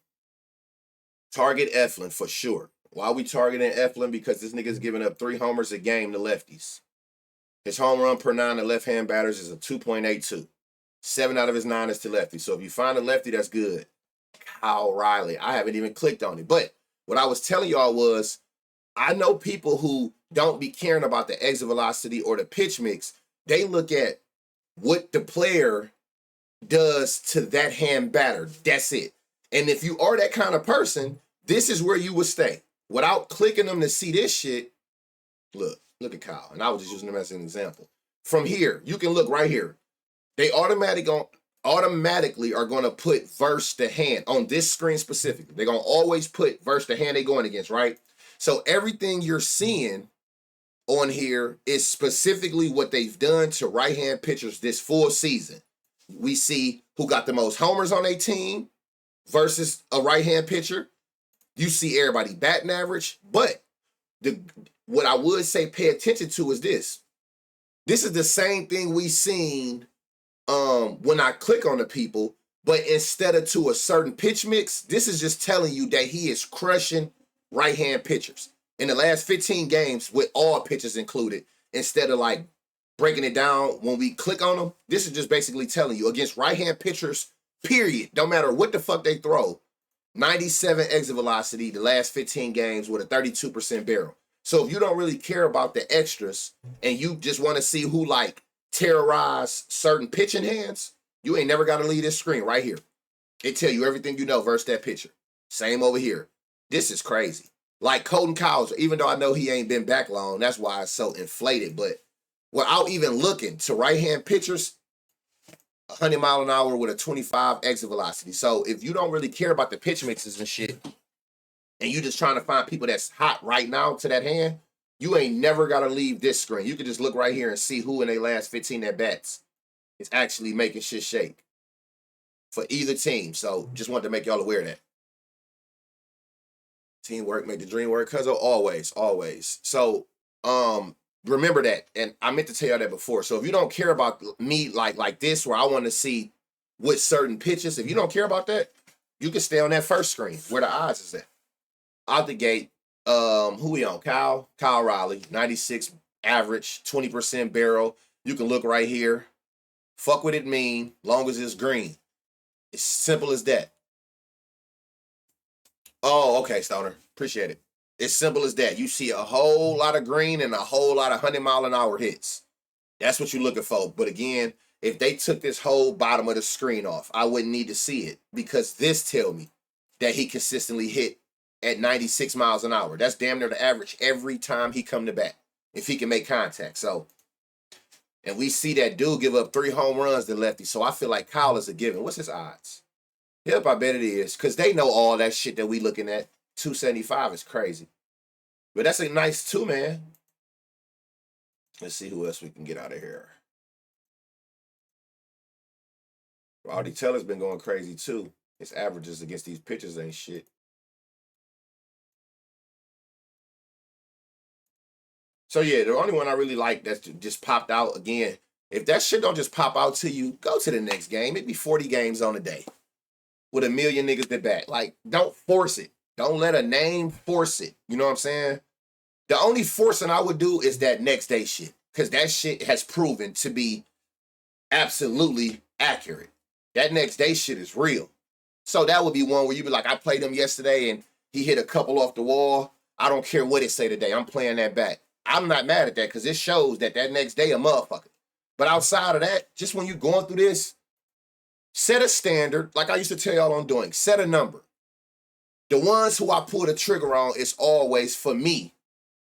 Target Eflin for sure. Why are we targeting Eflin? Because this nigga's giving up 3 homers a game to lefties. His home run per 9 to left-hand batters is a 2.82. 7 out of his 9 is to lefty. So if you find a lefty, that's good. Kyle Riley. I haven't even clicked on it. But what I was telling y'all was, I know people who don't be caring about the exit velocity or the pitch mix. They look at what the player does to that hand batter. That's it. And if you are that kind of person, this is where you would stay. Without clicking them to see this shit, look at Kyle. And I was just using him as an example. From here, you can look right here. They automatically are going to put verse the hand on this screen specifically. They're going to always put verse the hand they're going against, right? So everything you're seeing on here is specifically what they've done to right-hand pitchers this full season. We see who got the most homers on their team versus a right-hand pitcher. You see everybody batting average, but what I would say pay attention to is this. This is the same thing we seen when I click on the people, but instead of to a certain pitch mix, this is just telling you that he is crushing right-hand pitchers. In the last 15 games, with all pitchers included, instead of like breaking it down when we click on them, this is just basically telling you against right-hand pitchers, period, no matter what the fuck they throw, 97 exit velocity the last 15 games with a 32% barrel. So if you don't really care about the extras and you just want to see who like terrorize certain pitching hands, you ain't never got to leave this screen right here. It tell you everything you know versus that pitcher. Same over here. This is crazy. Like Colton Cowser, even though I know he ain't been back long, that's why it's so inflated. But without even looking to right-hand pitchers, 100 mile an hour with a 25 exit velocity. So if you don't really care about the pitch mixes and shit, and you just trying to find people that's hot right now to that hand, you ain't never got to leave this screen. You can just look right here and see who in their last 15 at-bats is actually making shit shake for either team. So just wanted to make y'all aware of that. Teamwork make the dream work, cuz always. So remember that. And I meant to tell y'all that before. So if you don't care about me like this, where I want to see with certain pitches, if you don't care about that, you can stay on that first screen where the odds is at. Out the gate, who we on? Kyle Riley, 96 average, 20% barrel. You can look right here. Fuck what it mean, long as it's green. It's simple as that. Oh, okay, Stoner. Appreciate it. It's simple as that. You see a whole lot of green and a whole lot of 100-mile-an-hour hits. That's what you're looking for. But again, if they took this whole bottom of the screen off, I wouldn't need to see it, because this tell me that he consistently hit at 96 miles an hour. That's damn near the average every time he come to bat, if he can make contact. So, and we see that dude give up 3 home runs to lefty. So I feel like Kyle is a given. What's his odds? Yep, I bet it is, because they know all that shit that we looking at. 275 is crazy. But that's a nice 2, man. Let's see who else we can get out of here. Rowdy Teller's been going crazy too. His averages against these pitchers ain't shit. So yeah, the only one I really like that's just popped out again. If that shit don't just pop out to you, go to the next game. It'd be 40 games on a day with a million niggas that bat. Like, don't force it. Don't let a name force it. You know what I'm saying? The only forcing I would do is that next day shit, because that shit has proven to be absolutely accurate. That next day shit is real. So that would be one where you'd be like, I played him yesterday and he hit a couple off the wall. I don't care what it say today. I'm playing that back. I'm not mad at that, because it shows that next day a motherfucker. But outside of that, just when you're going through this, set a standard, like I used to tell y'all I'm doing. Set a number. The ones who I pull the trigger on is always, for me,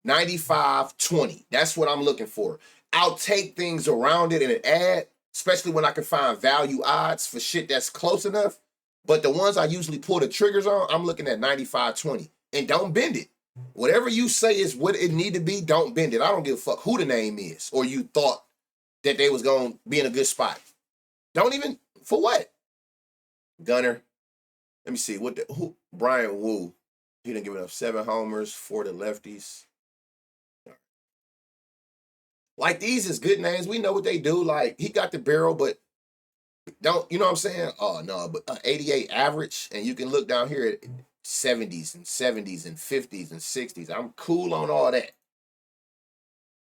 95-20. That's what I'm looking for. I'll take things around it and add, especially when I can find value odds for shit that's close enough. But the ones I usually pull the triggers on, I'm looking at 95-20. And don't bend it. Whatever you say is what it need to be, don't bend it. I don't give a fuck who the name is, or you thought that they was going to be in a good spot. Don't even, for what? Gunner. Let me see. Brian Wu. He done given up 7 homers, 4 to lefties. Like, these is good names. We know what they do. Like, he got the barrel, but don't, you know what I'm saying? Oh, no, but 88 average, and you can look down here at 70s and 70s and 50s and 60s. I'm cool on all that.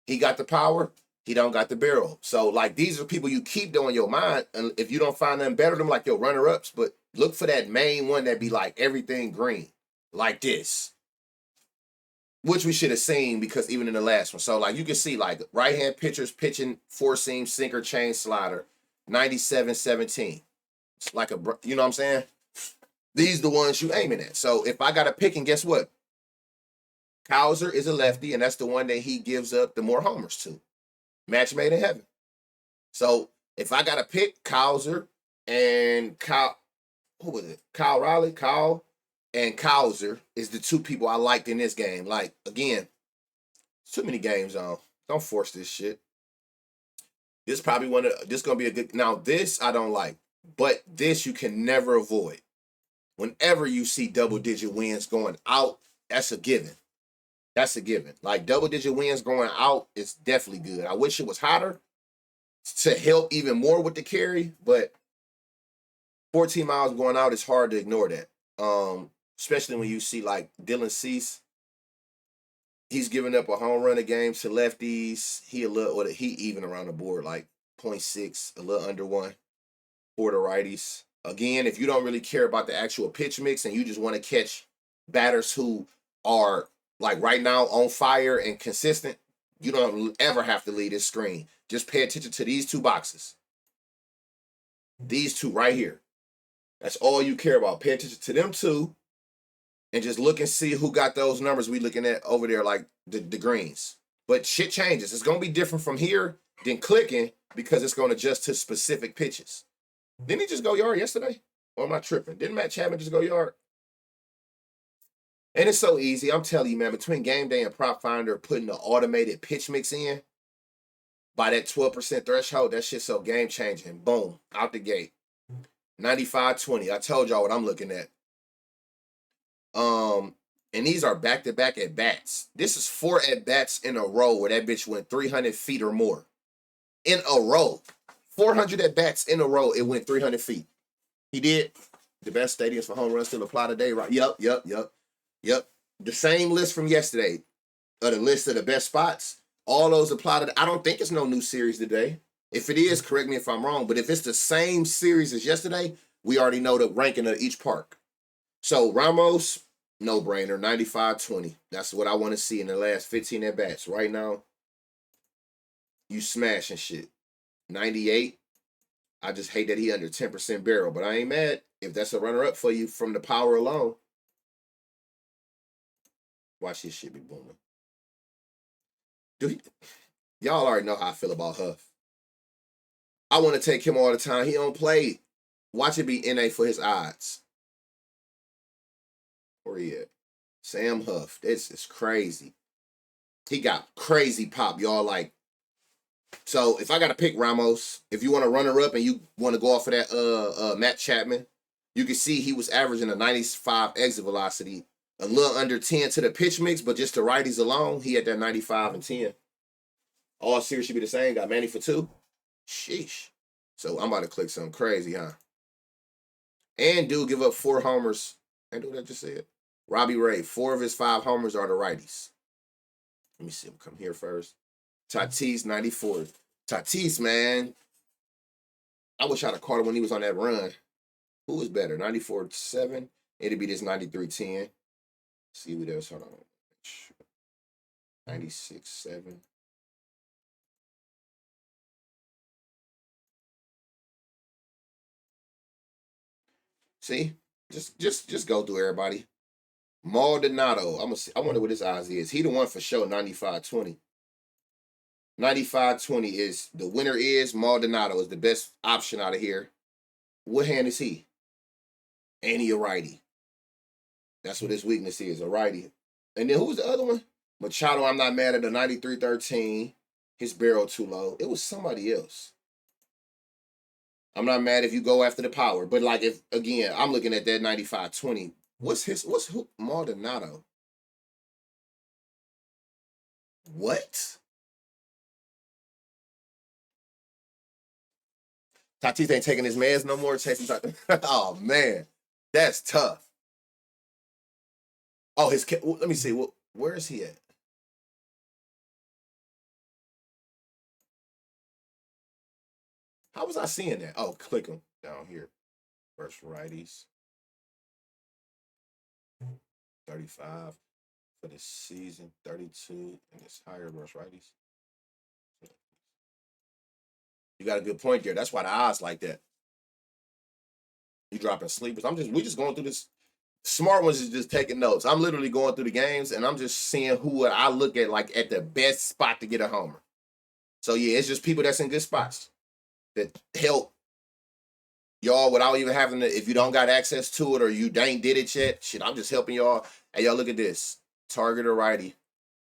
He got the power. He don't got the barrel. So, like, these are people you keep on your mind. And if you don't find them better, them like your runner-ups. But look for that main one that be like everything green. Like this. Which we should have seen, because even in the last one. So, like, you can see, like, right-hand pitchers pitching 4-seam sinker chain slider. 97-17. It's like a, you know what I'm saying? These the ones you aiming at. So, if I got to pick, and guess what? Cowser is a lefty, and that's the one that he gives up the more homers to. Match made in heaven. So if I got to pick, Cowser and who was it? Kyle Riley, Kyle and Cowser is the 2 people I liked in this game. Like, again, too many games on. Don't force this shit. This probably this gonna be a good. Now this I don't like, but this you can never avoid. Whenever you see double-digit wins going out, that's a given. That's a given. Like, double-digit wins going out is definitely good. I wish it was hotter to help even more with the carry, but 14 miles going out, it's hard to ignore that. Especially when you see, like, Dylan Cease. He's giving up a home run a game to lefties. He even around the board, like 0.6, a little under 1 for the righties. Again, if you don't really care about the actual pitch mix and you just want to catch batters who are, like, right now on fire and consistent, you don't ever have to leave this screen. Just pay attention to these 2 boxes. These 2 right here. That's all you care about. Pay attention to them 2 and just look and see who got those numbers we looking at over there, like the greens. But shit changes. It's going to be different from here than clicking, because it's going to adjust to specific pitches. Didn't he just go yard yesterday? Or am I tripping? Didn't Matt Chapman just go yard? And it's so easy. I'm telling you, man, between Game Day and Prop Finder putting the automated pitch mix in by that 12% threshold, that shit's so game-changing. Boom, out the gate. 95-20. I told y'all what I'm looking at. And these are back-to-back at-bats. This is 4 at-bats in a row where that bitch went 300 feet or more. In a row. 400 at-bats in a row, it went 300 feet. He did. The best stadiums for home runs still apply today, right? Yep. The same list from yesterday, the list of the best spots, all those apply to. I don't think it's no new series today. If it is, correct me if I'm wrong, but if it's the same series as yesterday, we already know the ranking of each park. So Ramos, no-brainer, 95-20. That's what I want to see in the last 15 at-bats. Right now, you smashing shit. 98, I just hate that he under 10% barrel, but I ain't mad if that's a runner-up for you from the power alone. Watch his shit be booming. Dude, y'all already know how I feel about Huff. I want to take him all the time. He don't play. Watch it be NA for his odds. Where he at? Sam Huff. This is crazy. He got crazy pop, y'all. Like, so if I got to pick Ramos, if you want to run her up and you want to go off of that Matt Chapman, you can see he was averaging a 95 exit velocity, a little under 10 to the pitch mix, but just the righties alone, he had that 95 and 10. All series should be the same. Got Manny for 2. Sheesh. So I'm about to click something crazy, huh? And dude give up 4 homers. And do what I just said. Robbie Ray, 4 of his 5 homers are the righties. Let me see him come here first. Tatis, 94. Tatis, man. I wish I'd have caught him when he was on that run. Who was better? 94-7. It'd be this 93-10. See what else. Hold on. 96-7. See? Just go through everybody. Maldonado. I wonder what his odds is. He the one for sure, 95-20. 95-20 is the winner is Maldonado is the best option out of here. What hand is he? And he a righty. That's what his weakness is, a righty. And then who's the other one? Machado, I'm not mad at the 93-13. His barrel too low. It was somebody else. I'm not mad if you go after the power. But like if again, I'm looking at that 95-20. What's who? Maldonado? What? Tatis ain't taking his meds no more. Oh man, that's tough. Oh, let me see. Where is he at? How was I seeing that? Oh, click him down here. First righties. 35 for the season. 32 and it's higher versus righties. You got a good point there. That's why the odds like that. You dropping sleepers. We just going through this. Smart ones is just taking notes. I'm literally going through the games and I'm just seeing who I look at like at the best spot to get a homer. So yeah, it's just people that's in good spots that help y'all without even having to, if you don't got access to it or you ain't did it yet, shit, I'm just helping y'all. Hey, y'all look at this. Target or righty.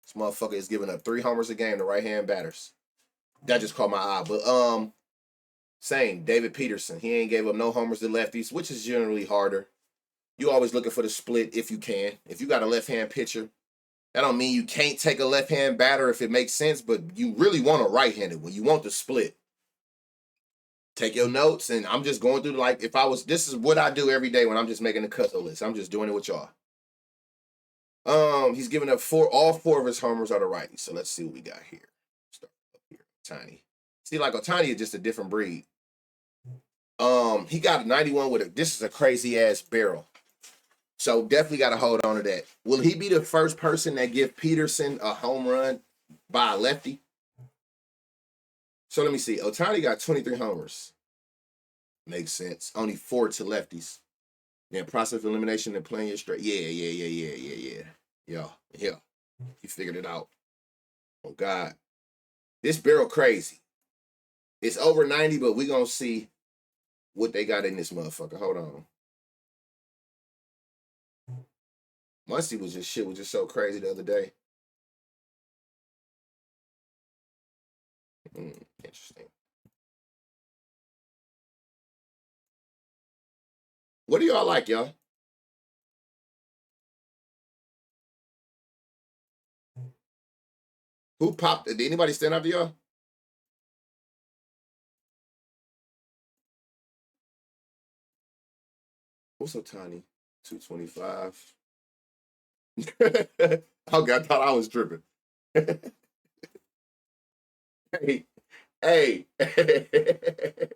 This motherfucker is giving up 3 homers a game to right-hand batters. That just caught my eye. But same, David Peterson. He ain't gave up no homers to lefties, which is generally harder. You always looking for the split if you can. If you got a left-hand pitcher, that don't mean you can't take a left-hand batter if it makes sense, but you really want a right-handed one. You want the split. Take your notes, and I'm just going through like this is what I do every day when I'm just making the cut list. I'm just doing it with y'all. He's giving up all 4 of his homers are the righty. So let's see what we got here. Start up here. Ohtani. See, like Ohtani is just a different breed. He got a 91 with this is a crazy ass barrel. So definitely got to hold on to that. Will he be the first person that give Peterson a home run by a lefty? So let me see. Ohtani got 23 homers. Makes sense. Only 4 to lefties. Then process of elimination and playing it straight. Yeah. He figured it out. Oh, God. This barrel crazy. It's over 90, but we going to see what they got in this motherfucker. Hold on. Muncie was just so crazy the other day. Interesting. What do y'all like, y'all? Who popped? Did anybody stand out to y'all? What's so tiny? 225. Okay, I thought I was tripping. Hey, hey. That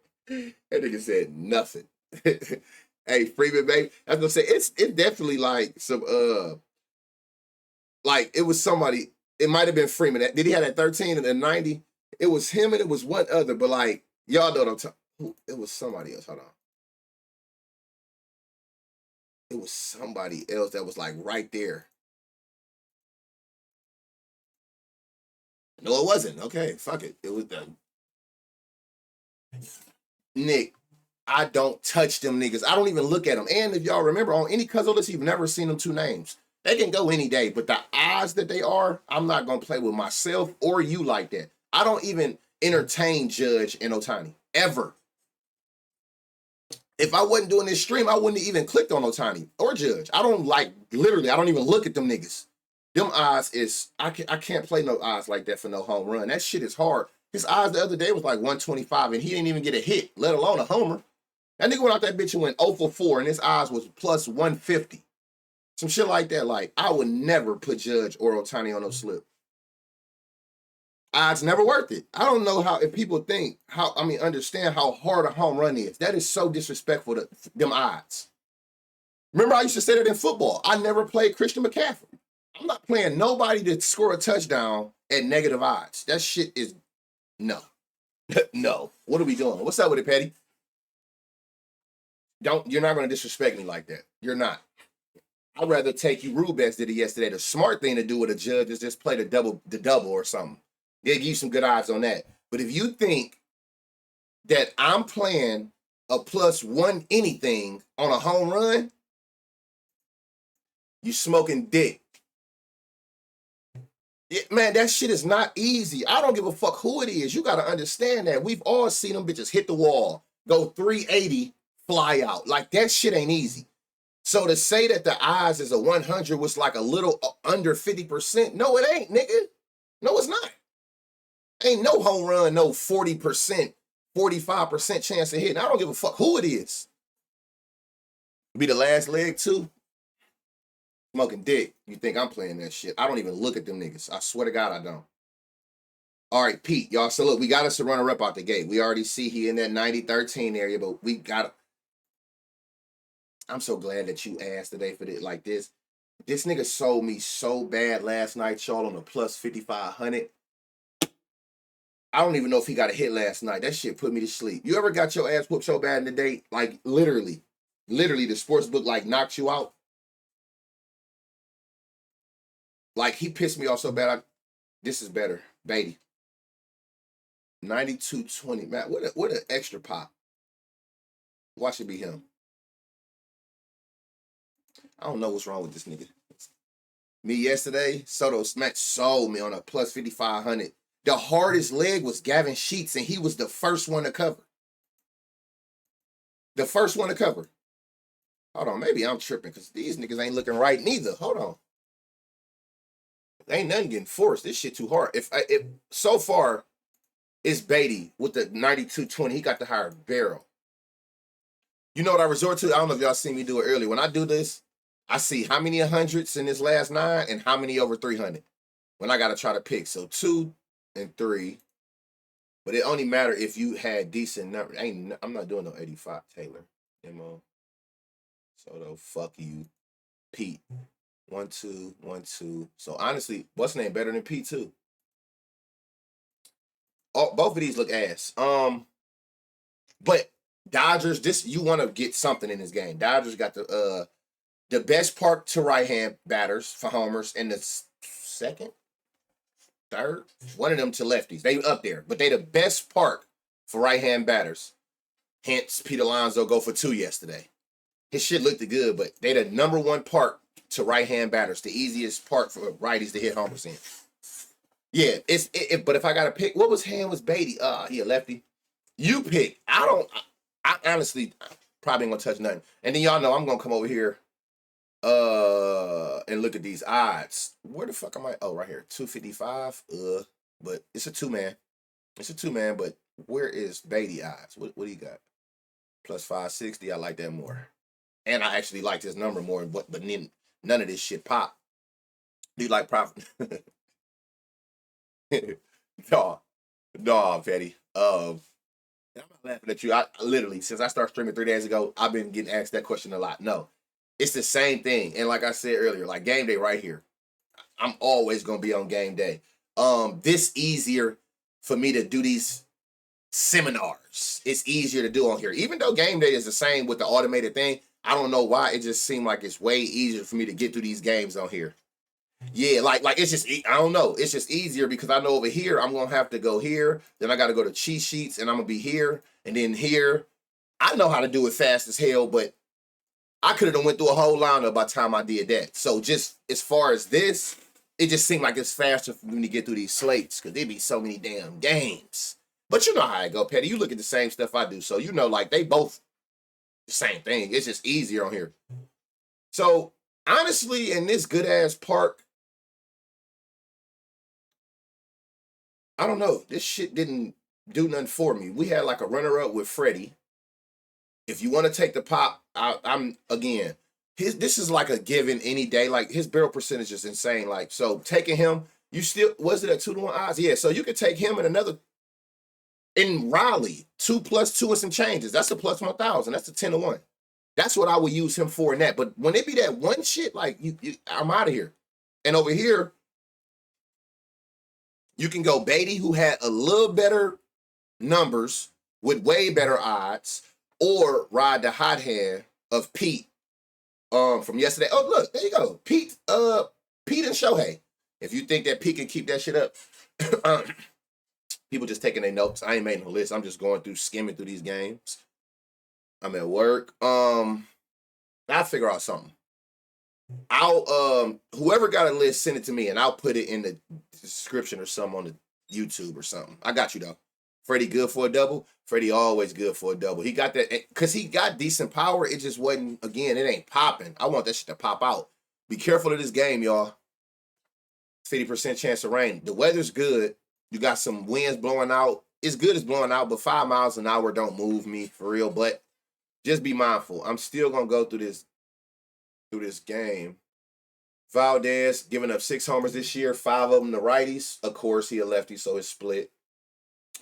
nigga said nothing. Hey, Freeman, baby. I was gonna say it's definitely like some like it was somebody. It might have been Freeman. Did he have that 13 and the 90? It was him and it was one other, but like y'all know what I'm talking. It was somebody else. Hold on. It was somebody else that was like right there. No, it wasn't. Okay, fuck it. It was done. Nick, I don't touch them niggas. I don't even look at them. And if y'all remember, on any Cuzzo list, you've never seen them two names. They can go any day, but the odds that they are, I'm not gonna play with myself or you like that. I don't even entertain Judge and Otani ever. If I wasn't doing this stream, I wouldn't have even clicked on Otani or Judge. I don't like literally. I don't even look at them niggas. Them odds is I can't play no odds like that for no home run. That shit is hard. His odds the other day was like 125, and he didn't even get a hit, let alone a homer. That nigga went out that bitch and went 0 for 4, and his odds was plus 150. Some shit like that. Like, I would never put Judge or Otani on no slip. Odds never worth it. I don't know how, if people understand how hard a home run is. That is so disrespectful to them odds. Remember, I used to say that in football. I never played Christian McCaffrey. I'm not playing nobody to score a touchdown at negative odds. That shit is, no. No. What are we doing? What's up with it, Petty? You're not going to disrespect me like that. You're not. I'd rather take you. Rubex did it yesterday. The smart thing to do with a Judge is just play the double or something. They'll give you some good odds on that. But if you think that I'm playing a plus one anything on a home run, you smoking dick. Yeah, man, that shit is not easy. I don't give a fuck who it is. You got to understand that. We've all seen them bitches hit the wall, go 380, fly out. Like, that shit ain't easy. So to say that the odds is a 100 was like a little under 50%, no, it ain't, nigga. No, it's not. Ain't no home run, no 40%, 45% chance of hitting. I don't give a fuck who it is. Be the last leg, too. Smoking dick. You think I'm playing that shit? I don't even look at them niggas. I swear to God, I don't. All right, Pete, y'all. So look, we got us to run a rep out the gate. We already see he in that 90-13 area, but we got. I'm so glad that you asked today for it like this. This nigga sold me so bad last night, y'all, on a plus 5,500. I don't even know if he got a hit last night. That shit put me to sleep. You ever got your ass whooped so bad in the day? Like, literally, the sports book, like, knocked you out? Like, he pissed me off so bad. This is better. Beatty. 92-20. Man, what an extra pop. Watch it be him. I don't know what's wrong with this nigga. Me yesterday, Soto Smack sold me on a plus 5,500. The hardest leg was Gavin Sheets, and he was the first one to cover. The first one to cover. Hold on, maybe I'm tripping because these niggas ain't looking right neither. Hold on. Ain't nothing getting forced. This shit too hard. If so far, it's Beatty with the 92-20. He got the higher barrel. You know what I resort to? I don't know if y'all seen me do it earlier. When I do this, I see how many hundreds in this last 9 and how many over 300 when I got to try to pick. So 2 and 3. But it only matter if you had decent numbers. I'm not doing no 85, Taylor. MO. Soto, fuck you. Pete. 1-2, 1-2. So honestly, what's the name better than Pete too? Oh, both of these look ass. But Dodgers, you want to get something in this game. Dodgers got the best park to right-hand batters for homers, and the second, third, one of them to lefties. They up there, but they the best park for right-hand batters. Hence, Pete Alonso go for 2 yesterday. His shit looked good, but they the number 1 park to right-hand batters, the easiest park for righties to hit homers in. Yeah, but if I got to pick, what was Beatty? He a lefty. You pick. I honestly probably ain't gonna touch nothing. And then y'all know I'm gonna come over here And look at these odds. Where the fuck am I? Oh, right here, 255. But it's a two-man. It's a two-man, but where is Beatty odds? What do you got? Plus 560. I like that more. And I actually like this number more, but none of this shit pop. Do you like prop? No, no, Petty. I'm not laughing at you. I literally, since I started streaming 3 days ago, I've been getting asked that question a lot. No, it's the same thing. And like I said earlier, like game day right here, I'm always gonna be on game day. This easier for me to do these seminars. It's easier to do on here. Even though game day is the same with the automated thing, I don't know why it just seemed like it's way easier for me to get through these games on here. Yeah, like it's just I don't know. It's just easier because I know over here I'm gonna have to go here, then I got to go to cheat sheets, and I'm gonna be here, and then here. I know how to do it fast as hell, but I could have went through a whole lineup by the time I did that. So just as far as this, it just seemed like it's faster for me to get through these slates because there'd be so many damn games. But you know how I go, Petty. You look at the same stuff I do, so you know like they both the same thing. It's just easier on here. So honestly, in this good ass park, I don't know. This shit didn't do nothing for me. We had like a runner up with Freddie. If you want to take the pop, I'm again. This is like a given any day. Like his barrel percentage is insane. Like so, taking him, you still was it at 2-1 odds? Yeah. So you could take him and another in Raleigh 2+2 and some changes. That's a plus 1,000. That's a 10-1. That's what I would use him for in that. But when it be that one shit, like I'm out of here. And over here, you can go Beatty, who had a little better numbers with way better odds, or ride the hot hand of Pete from yesterday. Oh, look, there you go. Pete and Shohei. If you think that Pete can keep that shit up, people just taking their notes. I ain't making a list. I'm just going through, skimming through these games. I'm at work. I'll figure out something. I'll whoever got a list, send it to me and I'll put it in the description or something on the YouTube or something. I got you though. Freddie good for a double. Freddie always good for a double. He got that because he got decent power. It just wasn't, again, it ain't popping. I want that shit to pop out. Be careful of this game, y'all. 50% chance of rain. The weather's good. You got some winds blowing out. It's good as blowing out, but 5 miles an hour don't move me for real. But just be mindful. I'm still gonna go through this game. Valdez giving up 6 homers this year, 5 of them to righties. Of course, he a lefty, so it's split.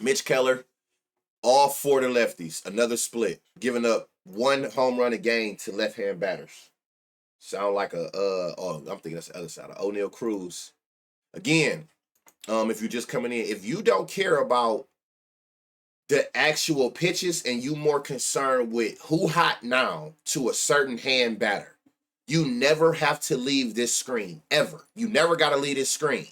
Mitch Keller, all 4 to lefties, another split, giving up 1 home run a game to left-hand batters. Sound like I'm thinking that's the other side of O'Neal Cruz. Again, if you're just coming in, if you don't care about the actual pitches and you more concerned with who hot now to a certain hand batter, you never have to leave this screen, ever. You never got to leave this screen.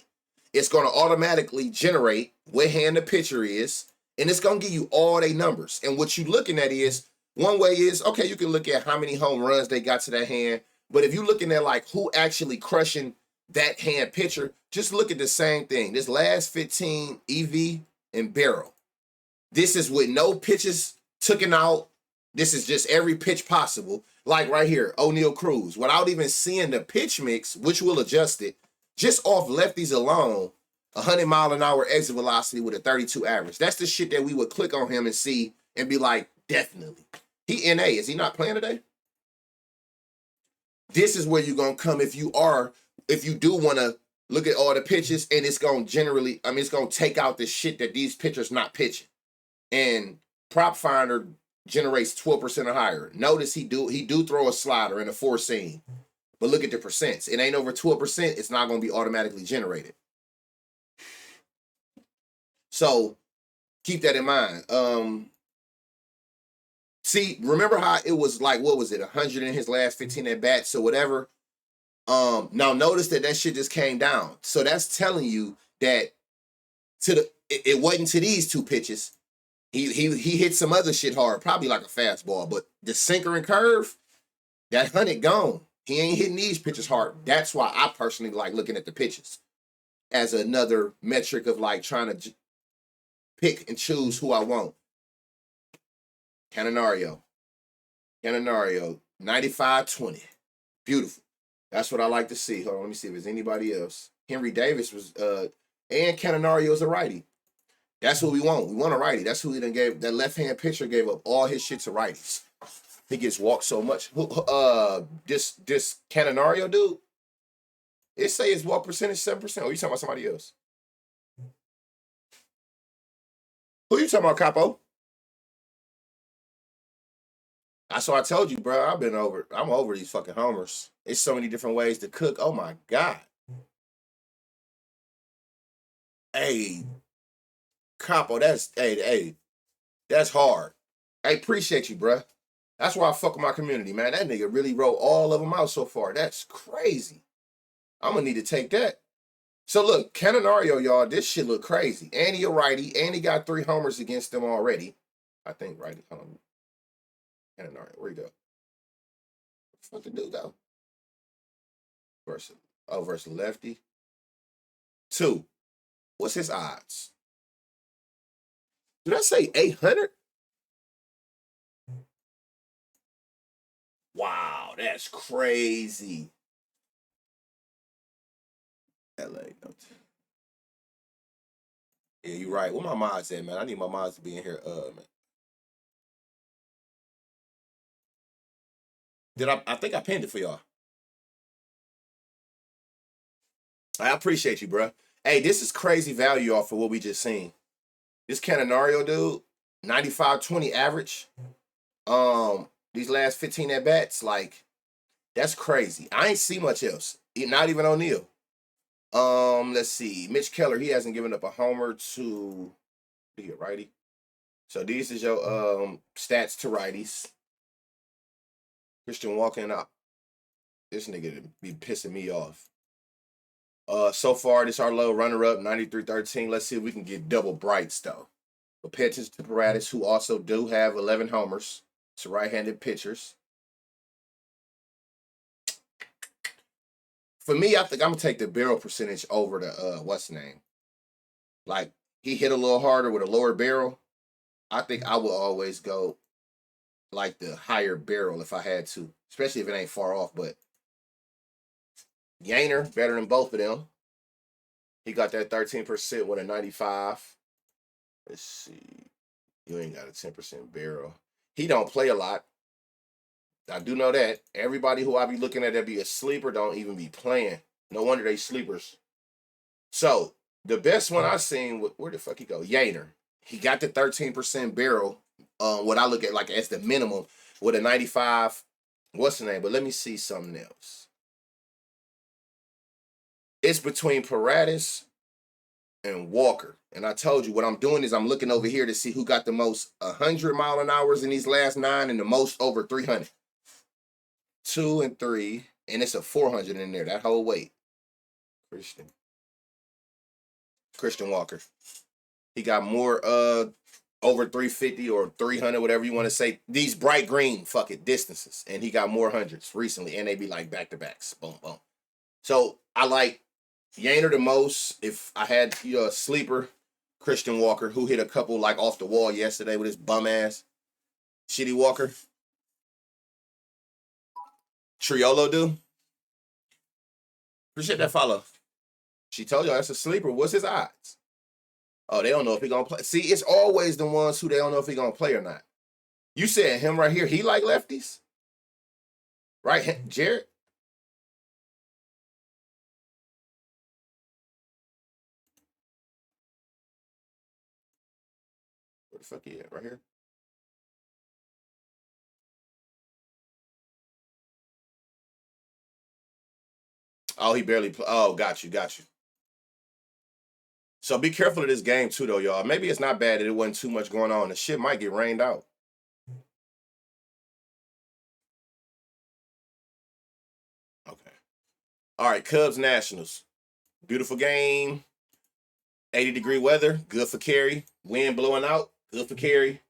It's going to automatically generate what hand the pitcher is, and it's going to give you all their numbers. And what you're looking at is, one way is, okay, you can look at how many home runs they got to that hand, but if you're looking at like who actually crushing that hand pitcher, just look at the same thing. This last 15 EV and barrel. This is with no pitches taken out. This is just every pitch possible. Like right here, O'Neal Cruz, without even seeing the pitch mix, which will adjust it, just off lefties alone, 100-mile-an-hour exit velocity with a 32 average. That's the shit that we would click on him and see and be like, definitely. He NA. Is he not playing today? This is where you're going to come if you do want to look at all the pitches, and it's going to it's going to take out the shit that these pitchers not pitching. And Prop Finder generates 12% or higher. Notice he do throw a slider and a 4-seam. But look at the percents. It ain't over 12%. It's not going to be automatically generated. So keep that in mind. See, remember how it was like, what was it, 100 in his last 15 at bats or whatever? Now notice that shit just came down. So that's telling you that it wasn't to these 2 pitches. He hit some other shit hard, probably like a fastball, but the sinker and curve, that 100 gone. He ain't hitting these pitches hard. That's why I personally like looking at the pitches as another metric of like trying to pick and choose who I want. Cannanario, 95-20. Beautiful. That's what I like to see. Hold on, let me see if there's anybody else. Henry Davis was and Cannanario is a righty. That's what we want. We want a righty. That's who he done gave. That left hand pitcher gave up all his shit to righties. He gets walked so much. This Cannanario dude. It say his walk percentage 7%. Or you talking about somebody else? Who you talking about, Capo? That's what I told you, bro. I'm over these fucking homers. It's so many different ways to cook. Oh my God. Hey, Capo, that's hard. I appreciate you, bro. That's why I fuck with my community, man. That nigga really wrote all of them out so far. That's crazy. I'm gonna need to take that. So look, Cannanario, y'all, this shit look crazy. And he a righty, and he got 3 homers against them already. I think righty. Hold on. Cannanario, where you go? What the dude go? Versus lefty. 2. What's his odds? Did I say 800? Wow, that's crazy. LA. Yeah, you're right. Where my mods at, man? I need my mods to be in here. Man. I think I pinned it for y'all. I appreciate you, bro. Hey, this is crazy value off for what we just seen. This Cannanario dude, 95-20 average. These last 15 at bats, like, that's crazy. I ain't see much else. Not even O'Neal. Let's see. Mitch Keller, he hasn't given up a homer to a righty. So these is your stats to righties. Christian walking up. This nigga be pissing me off. So far, this our low runner-up, 93-13. Let's see if we can get double brights, though. But pitchers to Paratus, who also do have 11 homers. It's right-handed pitchers. For me, I think I'm going to take the barrel percentage over the, what's the name? Like, he hit a little harder with a lower barrel. I think I will always go, like, the higher barrel if I had to. Especially if it ain't far off, but Yainer, better than both of them. He got that 13% with a 95. Let's see. You ain't got a 10% barrel. He don't play a lot. I do know that. Everybody who I be looking at that be a sleeper don't even be playing. No wonder they sleepers. So, the best one I seen, where the fuck he go? Yainer. He got the 13% barrel. What I look at like as the minimum with a 95. What's the name? But let me see something else. It's between Paratus and Walker. And I told you what I'm doing is I'm looking over here to see who got the most 100 mile an hours in these last 9 and the most over 300. 2 and 3, and it's a 400 in there, that whole weight. Christian Walker. He got more over 350 or 300, whatever you want to say. These bright green distances. And he got more hundreds recently, and they be like back-to-backs. Boom, boom. So I like Yainer the most. If I had a sleeper, Christian Walker, who hit a couple like off the wall yesterday with his bum ass. Shitty Walker. Triolo do. Appreciate that follow. She told y'all that's a sleeper. What's his odds? Oh, they don't know if he gonna play. See, it's always the ones who they don't know if he gonna play or not. You said him right here, he like lefties? Right, Jared? Where the fuck he at? Right here? Oh, he barely play. Oh, got you. So be careful of this game too, though, y'all. Maybe it's not bad that it wasn't too much going on. The shit might get rained out. Okay. All right, Cubs Nationals. Beautiful game. 80-degree weather. Good for Kerry. Wind blowing out. Good for Kerry.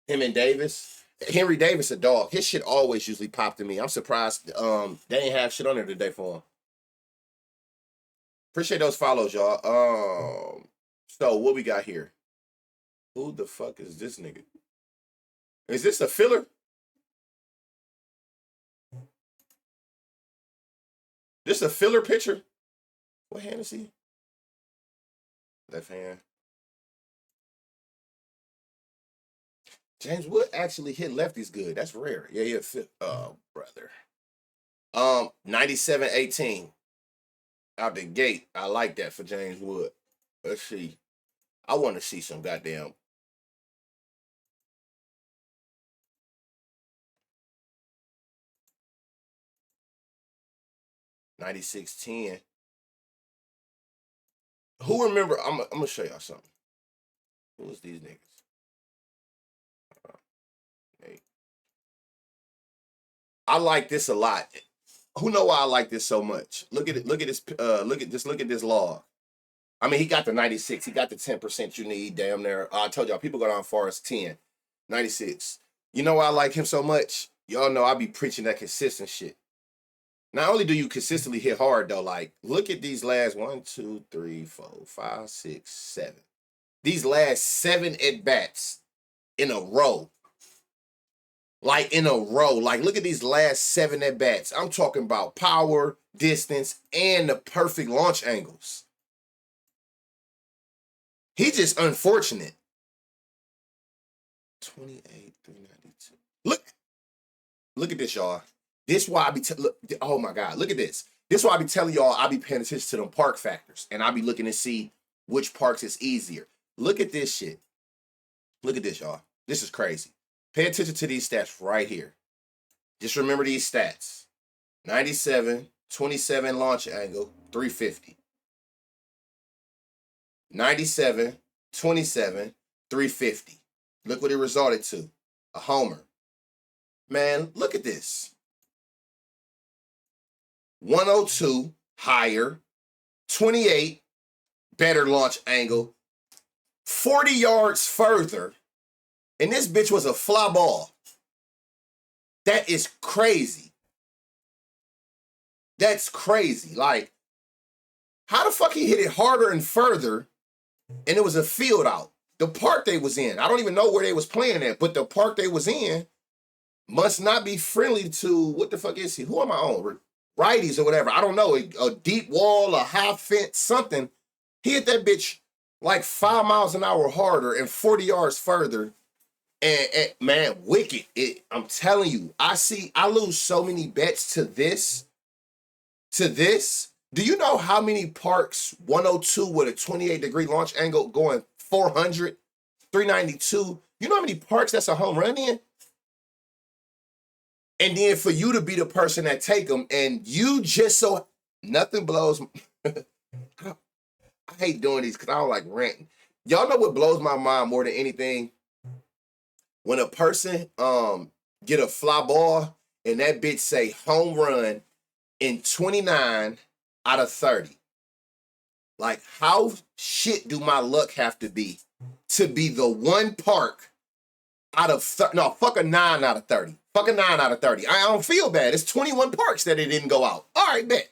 Him and Davis. Henry Davis a dog. His shit always usually pop to me. I'm surprised they ain't have shit on there today for him. Appreciate those follows, y'all. So what we got here? Who the fuck is this nigga? Is this a filler? This a filler pitcher? What hand is he? Left hand. James Wood actually hit lefties good. That's rare. Yeah. Oh, brother. 97-18. Out the gate. I like that for James Wood. Let's see. I want to see some goddamn. $96.10. Who remember? I'm gonna show y'all something. Who was these niggas? I like this a lot. Who know why I like this so much? Look at it. Look at this. Look at this log. I mean, he got the 96. He got the 10% you need. Damn near. I told y'all people go down far as 10. 96. You know why I like him so much? Y'all know I be preaching that consistent shit. Not only do you consistently hit hard though, like look at these last 1, 2, 3, 4, 5, 6, 7. These last 7 at bats in a row. Like in a row. Like look at these last 7 at bats. I'm talking about power, distance, and the perfect launch angles. He just unfortunate. 28, 392. Look at this, y'all. This why I be oh my God, look at this. This why I be telling y'all I be paying attention to them park factors. And I be looking to see which parks is easier. Look at this shit. Look at this, y'all. This is crazy. Pay attention to these stats right here. Just remember these stats. 97, 27 launch angle, 350. 97, 27, 350. Look what it resulted to. A homer. Man, look at this. 102 higher, 28 better launch angle, 40 yards further, and this bitch was a fly ball. That is crazy. That's crazy. Like, how the fuck he hit it harder and further, and it was a field out? The park they was in, I don't even know where they was playing at, but the park they was in must not be friendly to, what the fuck is he? Who am I on? Righties or whatever. I don't know. A deep wall, a high fence, something. He hit that bitch like 5 miles an hour harder and 40 yards further. And man, wicked. I'm telling you, I lose so many bets to this. Do you know how many parks 102 with a 28-degree launch angle going 400, 392? You know how many parks that's a home run in? And then for you to be the person that take them, and you just so nothing blows. I hate doing these because I don't like ranting. Y'all know what blows my mind more than anything? When a person get a fly ball and that bitch say home run in 29 out of 30. Like, how shit do my luck have to be the one park out of fuck a 9 out of 30. Fuck a 9 out of 30. I don't feel bad. It's 21 parks that it didn't go out. All right, bet.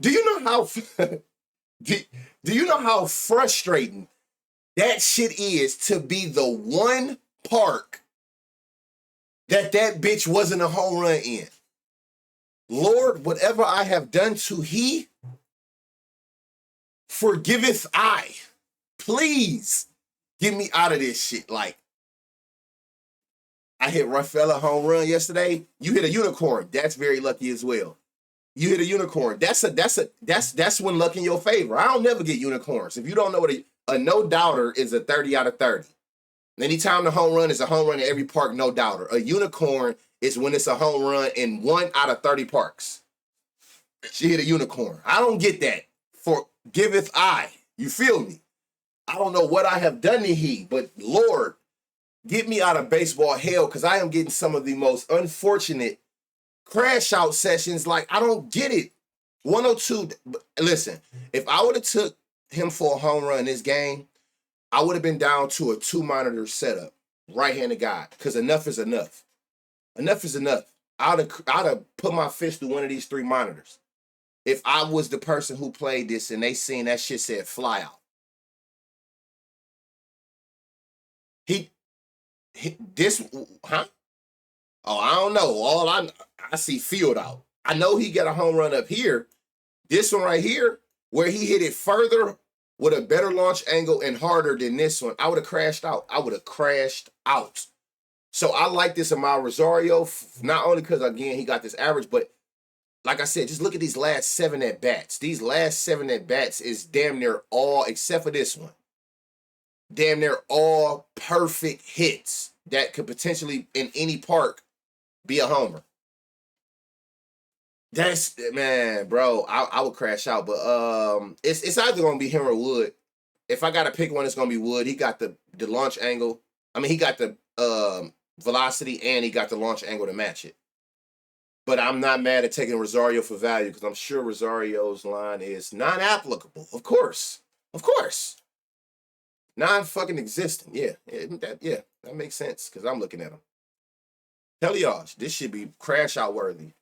Do you know how do you know how frustrating that shit is to be the one park that bitch wasn't a home run in? Lord, whatever I have done to he, forgiveth I. Please get me out of this shit. Like, I hit Rafaela home run yesterday. You hit a unicorn. That's very lucky as well. You hit a unicorn. That's when luck in your favor. I don't never get unicorns. If you don't know what a no doubter is, a 30 out of 30. Anytime the home run is a home run in every park, no doubter. A unicorn is when it's a home run in 1 out of 30 parks. She hit a unicorn. I don't get that. Forgiveth I. You feel me? I don't know what I have done to he, but Lord, get me out of baseball hell, because I am getting some of the most unfortunate crash out sessions. Like, I don't get it. 102. Listen, if I would have took him for a home run in this game, I would have been down to a 2-monitor setup. Right-handed guy. Because enough is enough. Enough is enough. I'd have put my fist through one of these 3 monitors. If I was the person who played this and they seen that shit said fly out. Huh? Oh, I don't know. All I see field out. I know he got a home run up here, This one right here, where he hit it further with a better launch angle and harder than this one, I would have crashed out. I would have crashed out. So I like this Amal Rosario, not only because, again, he got this average, but like I said, just look at these last 7 at-bats. These last 7 at-bats is damn near all, except for this one, damn near all perfect hits that could potentially, in any park, be a homer. That's, man, bro, I would crash out, but it's either gonna be him or Wood. If I gotta pick one, it's gonna be Wood. He got the launch angle. I mean, he got the velocity and he got the launch angle to match it. But I'm not mad at taking Rosario for value because I'm sure Rosario's line is non-applicable. Of course, non-fucking existent. Yeah, that makes sense because I'm looking at him. Tell y'all, this should be crash out worthy.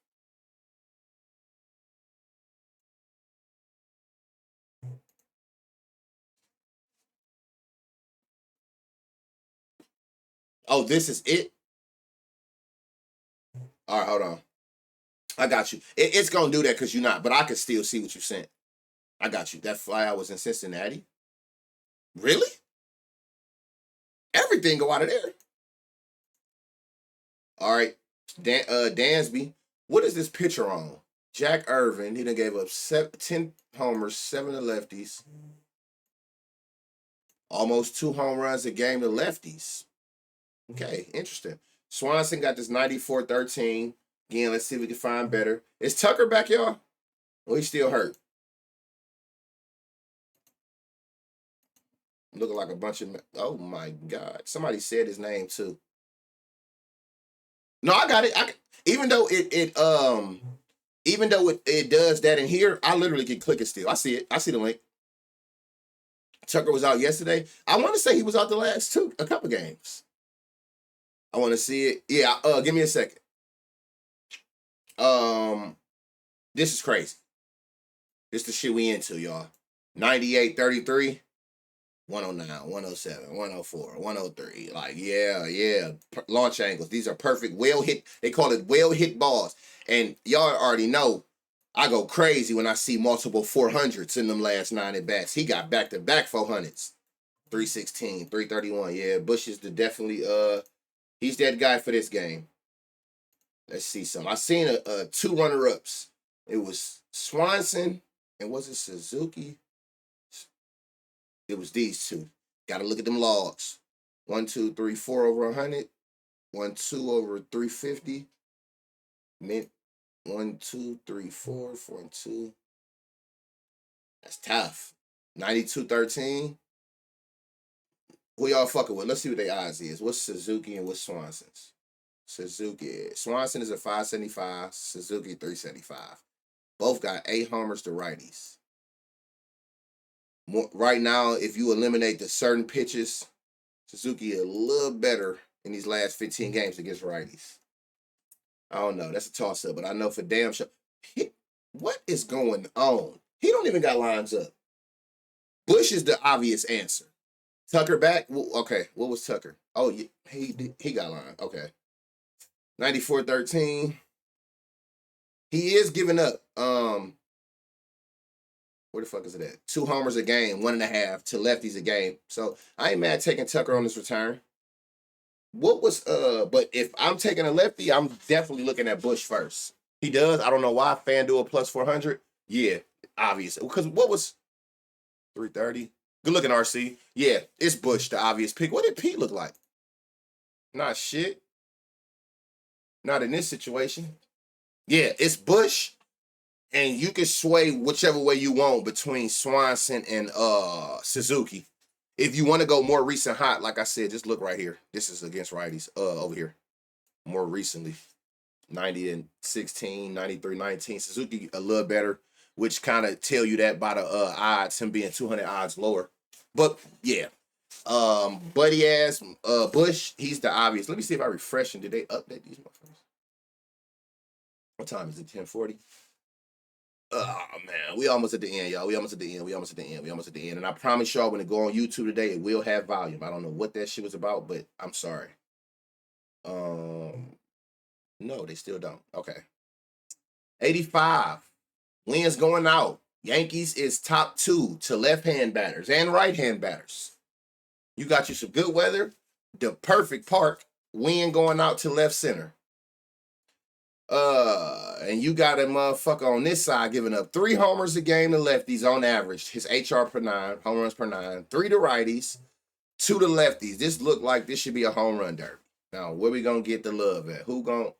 Oh, this is it? All right, hold on. I got you. It's going to do that because you're not, but I can still see what you sent. I got you. That flyout was in Cincinnati? Really? Everything go out of there. All right. Dansby. What is this pitcher on? Jack Irvin. He done gave up 10 homers, 7 to lefties. Almost 2 home runs a game to lefties. Okay, interesting. Swanson got this 94-13. Again, let's see if we can find better. Is Tucker back, y'all? Or he still hurt? Looking like a bunch of... Oh, my God. Somebody said his name, too. No, I got it. Even though it does that in here, I literally can click it still. I see it. I see the link. Tucker was out yesterday. I want to say he was out the last a couple games. I want to see it. Yeah, give me a second. This is crazy. This the shit we into, y'all. 98-33, 109, 107, 104, 103. Like, yeah. Launch angles. These are perfect. Well hit. They call it well hit balls. And y'all already know I go crazy when I see multiple 400s in them last 9 at bats. He got back-to-back 400s. 316, 331. Yeah, Bush is definitely he's that guy for this game. Let's see some. I seen a 2 runner-ups. It was Swanson and was it Suzuki? It was these 2. Got to look at them logs. 1, 2, 3, 4 over 100. 1, 2 over 350. Mint 1, 2, 3, 4, 4 and 2. That's tough. 92-13. Who y'all fucking with? Let's see what their odds is. What's Suzuki and what's Swanson's? Swanson is a 575. Suzuki 375. Both got 8 homers to righties. Right now, if you eliminate the certain pitches, Suzuki a little better in these last 15 games against righties. I don't know. That's a toss-up, but I know for damn sure. What is going on? He don't even got lines up. Bush is the obvious answer. Tucker back? Okay, what was Tucker? Oh, yeah, he got line. Okay. 94-13. He is giving up. Where the fuck is it at? 2 homers a game, 1.5 to lefties a game. So I ain't mad taking Tucker on his return. What was but if I'm taking a lefty, I'm definitely looking at Bush first. He does. I don't know why. FanDuel plus 400. Yeah, obvious. Because what was 330? Good looking, RC. Yeah, it's Bush, the obvious pick. What did Pete look like? Not shit. Not in this situation. Yeah, it's Bush. And you can sway whichever way you want between Swanson and Suzuki. If you want to go more recent hot, like I said, just look right here. This is against righties over here. More recently. 90-16, 93-19. Suzuki a little better, which kind of tell you that by the odds, him being 200 odds lower. But yeah. Buddy ass Bush, he's the obvious. Let me see if I refresh him. Did they update these motherfuckers? What time is it? 10:40? Oh man, we almost at the end, y'all. We almost at the end. And I promise y'all, when it go on YouTube today, it will have volume. I don't know what that shit was about, but I'm sorry. No, they still don't. Okay. 85. Wins going out. Yankees is top 2 to left-hand batters and right-hand batters. You got you some good weather, the perfect park, wind going out to left center. And you got a motherfucker on this side giving up 3 homers a game to lefties on average. His HR per 9, home runs per 9, 3 to righties, 2 to lefties. This look like this should be a home run derby. Now, where we gonna get the love at? Who gonna...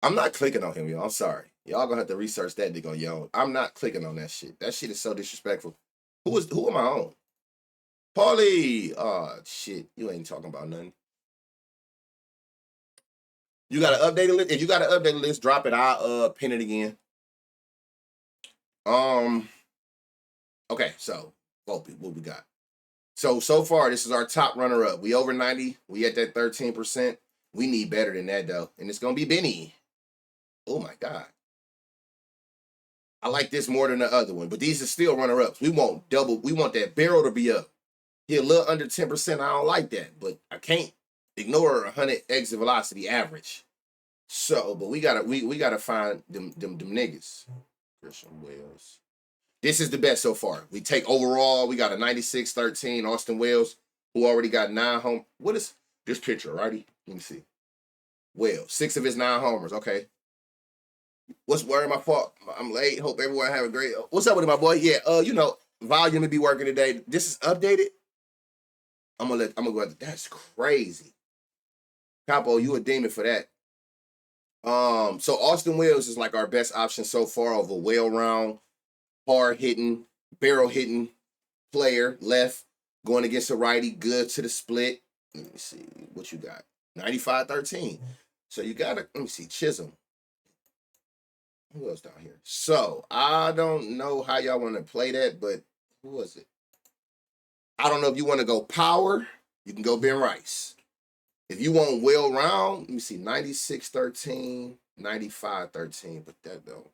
I'm not clicking on him, y'all. I'm sorry. Y'all gonna have to research that nigga on your own. I'm not clicking on that shit. That shit is so disrespectful. Who am I on? Paulie. Oh, shit. You ain't talking about nothing. You got to update a list. If you got to update a list, drop it. I'll pin it again. Okay, so Volpe, what we got? So far, this is our top runner-up. We over 90. We at that 13%. We need better than that, though. And it's going to be Benny. Oh, my God. I like this more than the other one, but these are still runner-ups. We want double. We want that barrel to be up. He a little under 10%. I don't like that, but I can't ignore 100 exit velocity average. So, but we gotta find them niggas. Christian Wells. This is the best so far. We take overall, we got a 96-13 Austin Wells, who already got 9 home. What is this picture, righty? Let me see. Wells, 6 of his 9 homers. Okay. What's worrying my fault? I'm late. Hope everyone have a great. What's up with it, my boy? Yeah, volume will be working today. This is updated. I'm gonna go. That's crazy. Capo, you a demon for that. So Austin Wells is like our best option so far of a well-round, hard-hitting, barrel-hitting player, left, going against a righty, good to the split. Let me see what you got. 95-13. So you got to, let me see, Chisholm. Who else down here? So I don't know how y'all want to play that, but who was it? I don't know if you want to go power. You can go Ben Rice. If you want well-round, let me see, 96-13, 95-13, but that don't.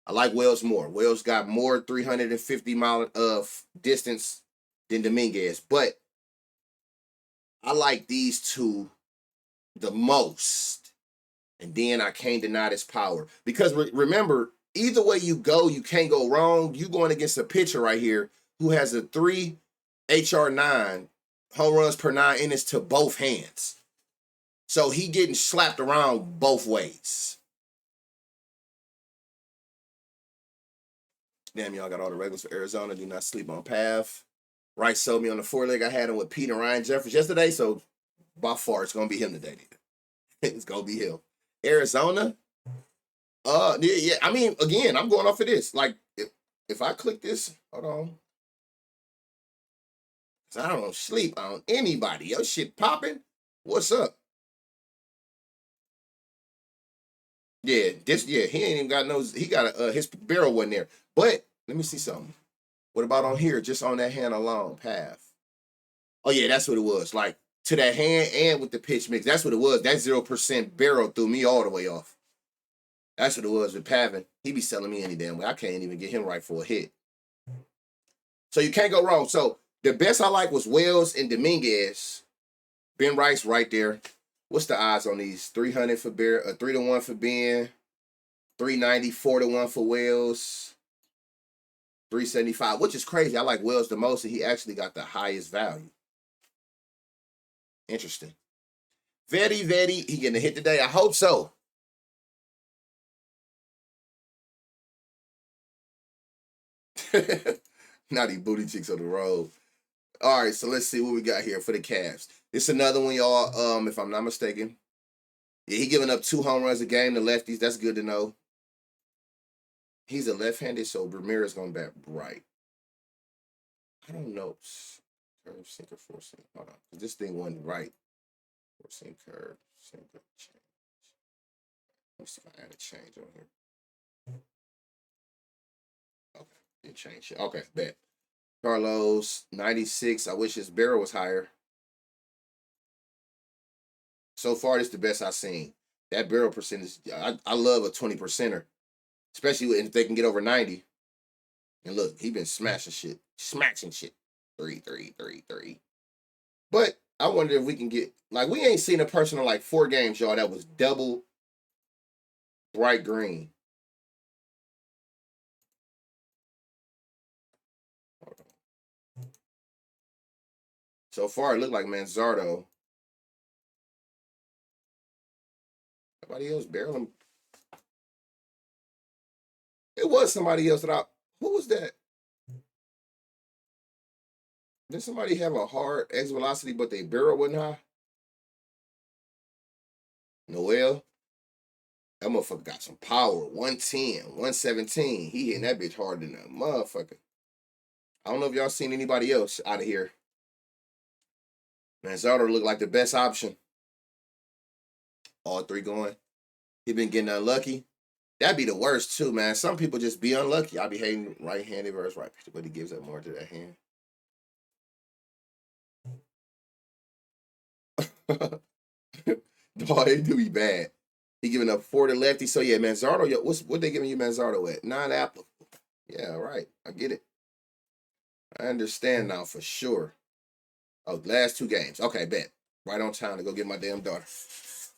I like Wells more. Wells got more 350-mile of distance than Dominguez, but I like these two the most. And then I can't deny this power. Because remember, either way you go, you can't go wrong. You going against a pitcher right here who has a 3 HR9 home runs per 9 innings to both hands. So he getting slapped around both ways. Damn, y'all got all the regulars for Arizona. Do not sleep on path. Rice sold me on the 4-leg. I had him with Pete and Ryan Jeffers yesterday, so by far it's going to be him today. It's going to be him. Arizona? Yeah. I mean, again, I'm going off of this. Like, if I click this, hold on. I don't sleep on anybody. Your shit popping? What's up? Yeah, he ain't even got no, he got his barrel wasn't there. But let me see something. What about on here? Just on that hand alone, path. Oh yeah, that's what it was. Like to that hand and with the pitch mix. That's what it was. That 0% barrel threw me all the way off. That's what it was with Pavin. He be selling me any damn way. I can't even get him right for a hit. So you can't go wrong. So the best I like was Wells and Dominguez. Ben Rice right there. What's the odds on these? 300 for Bear, 3-1 for Ben, 390, 4-1 for Wells, 375, which is crazy. I like Wells the most, and he actually got the highest value. Interesting. Very, he getting a hit today. I hope so. Now these booty cheeks on the road. All right, so let's see what we got here for the Cavs. It's another one, y'all, if I'm not mistaken. Yeah, he giving up 2 home runs a game to lefties. That's good to know. He's a left-handed, so Ramirez going to bat right. I don't know. Curve, sinker, forcing. Hold on. This thing wasn't right. Forcing, curve, sinker, change. Let me see if I add a change on here. Okay, didn't change it. Okay, bet. Carlos, 96. I wish his barrel was higher. So far, it's the best I've seen. That barrel percentage, I love a 20%er, especially if they can get over 90. And look, he been smashing shit. 3. But I wonder if we can get, like, we ain't seen a person in like 4 games, y'all, that was double bright green. So far, it looked like Manzardo. Somebody else barreling. It was somebody else that I. Who was that? Did somebody have a hard X velocity, but they barrel wasn't high? Noel. That motherfucker got some power. 110, 117. He hitting that bitch harder than a motherfucker. I don't know if y'all seen anybody else out of here. Manzardo looked like the best option. All three going. He been getting unlucky. That'd be the worst too, man. Some people just be unlucky. I be hating right-handed versus right pitcher, but he gives up more to that hand. Dog, it do be bad. He giving up 4 to lefty. So yeah, Manzardo, what they giving you Manzardo at? Non-applicable. Yeah, right. I get it. I understand now for sure. Oh, last 2 games. Okay, bet. Right on time to go get my damn daughter.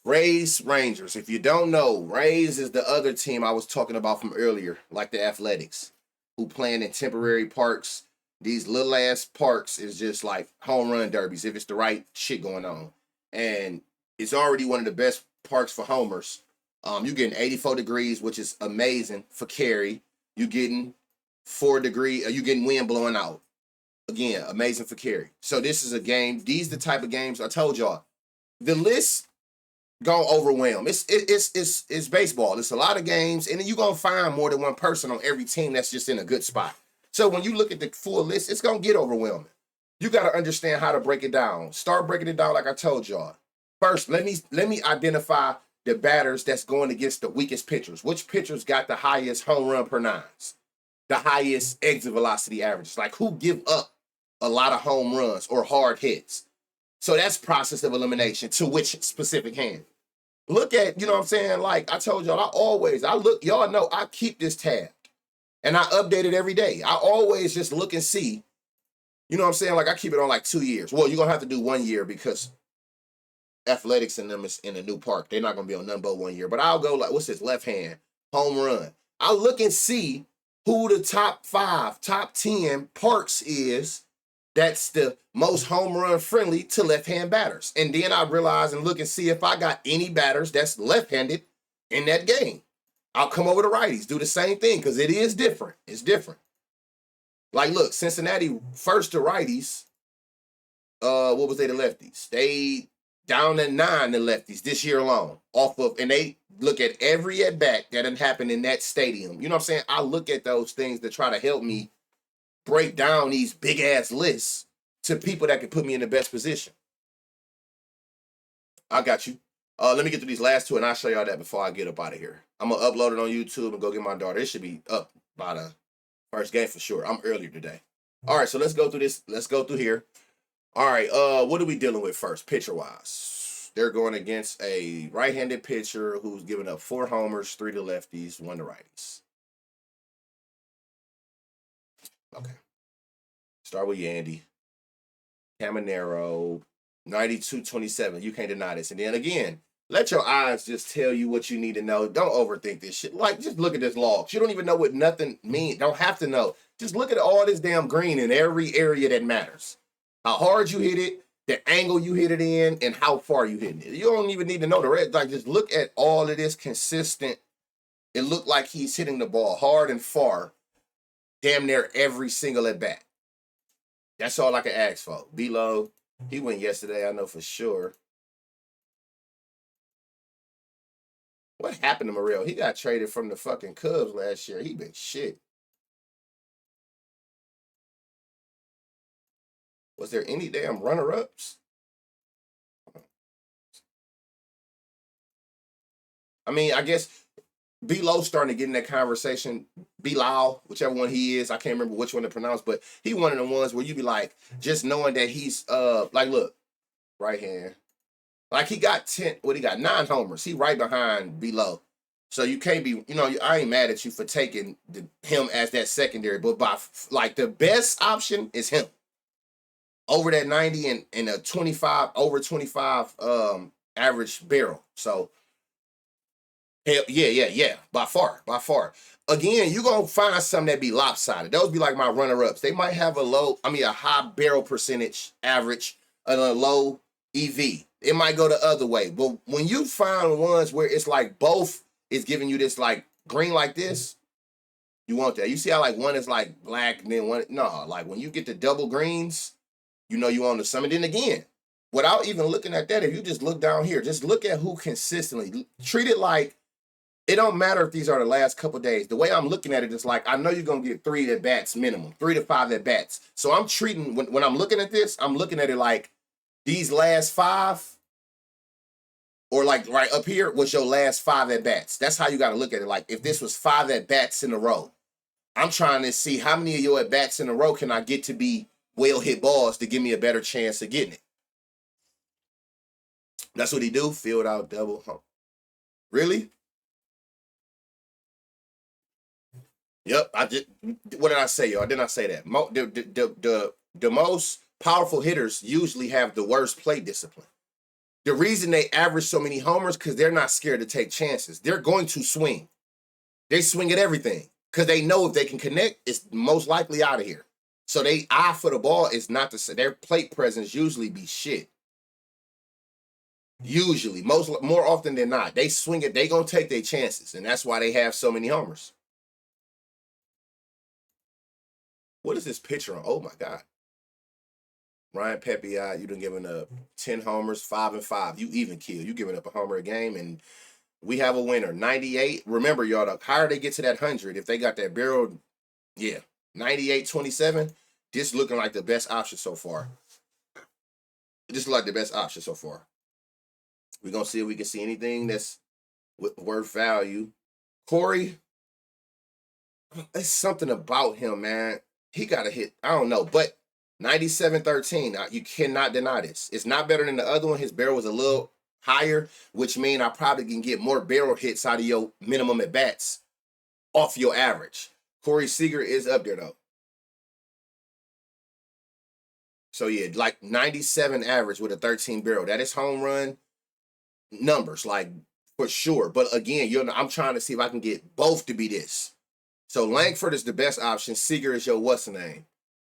Rays, Rangers. If you don't know, Rays is the other team I was talking about from earlier, like the Athletics, who playing in temporary parks. These little ass parks is just like home run derbies if it's the right shit going on. And it's already one of the best parks for homers. You getting 84 degrees, which is amazing for carry. You getting 4 degree, you getting wind blowing out. Again, amazing for carry. So this is a game. These the type of games I told y'all. The list gonna overwhelm. It's baseball. It's a lot of games, and then you're gonna find more than one person on every team that's just in a good spot. So when you look at the full list, it's gonna get overwhelming. You gotta understand how to break it down. Start breaking it down like I told y'all. First, let me identify the batters that's going against the weakest pitchers. Which pitchers got the highest home run per nines? The highest exit velocity averages? Like who give up a lot of home runs or hard hits? So that's process of elimination to which specific hand. Look at, you know what I'm saying? Like I told y'all, y'all know I keep this tabbed and I update it every day. I always just look and see, you know what I'm saying? Like I keep it on like 2 years. Well, you're going to have to do 1 year because Athletics and them is in a new park. They're not going to be on none but 1 year. But I'll go like, what's this? Left hand, home run. I'll look and see who the top 5, top 10 parks is that's the most home run friendly to left-hand batters. And then I realize and look and see if I got any batters that's left-handed in that game. I'll come over to righties, do the same thing because it is different. It's different. Like, look, Cincinnati first to righties. What was they, the lefties? They down at 9 the lefties this year alone. And they look at every at-bat that done happened in that stadium. You know what I'm saying? I look at those things to try to help me break down these big ass lists to people that can put me in the best position. I got you. Let me get through these last 2 and I'll show y'all that before I get up out of here. I'm gonna upload it on YouTube and go get my daughter. It should be up by the first game for sure. I'm earlier today. All right, so let's go through this. Let's go through here. All right, what are we dealing with first, pitcher-wise? They're going against a right-handed pitcher who's giving up 4 homers, 3 to lefties, 1 to righties. Okay. Start with Yandy. Caminero, 92-27. You can't deny this. And then again, let your eyes just tell you what you need to know. Don't overthink this shit. Like, just look at this log. You don't even know what nothing means. Don't have to know. Just look at all this damn green in every area that matters. How hard you hit it, the angle you hit it in, and how far you hitting it. You don't even need to know the red. Like, just look at all of this consistent. It looked like he's hitting the ball hard and far, damn near every single at bat. That's all I can ask for. B-Lo, he went yesterday, I know for sure. What happened to Morel? He got traded from the fucking Cubs last year. He been shit. Was there any damn runner-ups? I mean, I guess B-Lo starting to get in that conversation. B-Lao, whichever one he is. I can't remember which one to pronounce, but he one of the ones where you be like, just knowing that he's, like, look, right hand. Like, he got 9 homers. He right behind B-Lo. So you can't be, I ain't mad at you for taking him as that secondary, but like, the best option is him. Over that 90 and a 25, over 25 average barrel. So Hell, yeah. By far, by far. Again, you're gonna find some that be lopsided. Those be like my runner-ups. They might have a high barrel percentage average and a low EV. It might go the other way. But when you find ones where it's like both is giving you this like green like this, you want that. You see how like one is like black and then one, no, like when you get the double greens, you know you on to some. And then again, without even looking at that, if you just look down here, just look at who consistently treat it like it don't matter if these are the last couple days. The way I'm looking at it is like I know you're gonna get 3 at bats minimum, 3 to 5 at bats. So I'm treating when I'm looking at this, I'm looking at it like these last 5, or like right up here was your last 5 at bats. That's how you got to look at it. Like if this was 5 at bats in a row, I'm trying to see how many of your at bats in a row can I get to be well hit balls to give me a better chance of getting it. That's what he do. Field out double. Huh. Really? Yep. What did I say, y'all? Didn't I say that? The most powerful hitters usually have the worst plate discipline. The reason they average so many homers because they're not scared to take chances. They're going to swing. They swing at everything because they know if they can connect, it's most likely out of here. So they eye for the ball is not the their plate presence usually be shit. Usually, more often than not, they swing it. They gonna take their chances, and that's why they have so many homers. What is this picture on? Oh my god, Ryan Pepe, you done given up 10 homers, 5 and 5. You even kill. You giving up a homer a game, and we have a winner. 98. Remember, y'all, the higher they get to that 100, if they got that barrel, yeah, 98-27. This looking like the best option so far. This is like the best option so far. We're gonna see if we can see anything that's worth value. Corey, it's something about him, man. He got a hit. I don't know, but 97-13. You cannot deny this. It's not better than the other one. His barrel was a little higher, which means I probably can get more barrel hits out of your minimum at bats off your average. Corey Seager is up there though. So yeah, like 97 average with a 13 barrel. That is home run numbers, like for sure. But again, I'm trying to see if I can get both to be this. So Langford is the best option. Seager is your what's the name?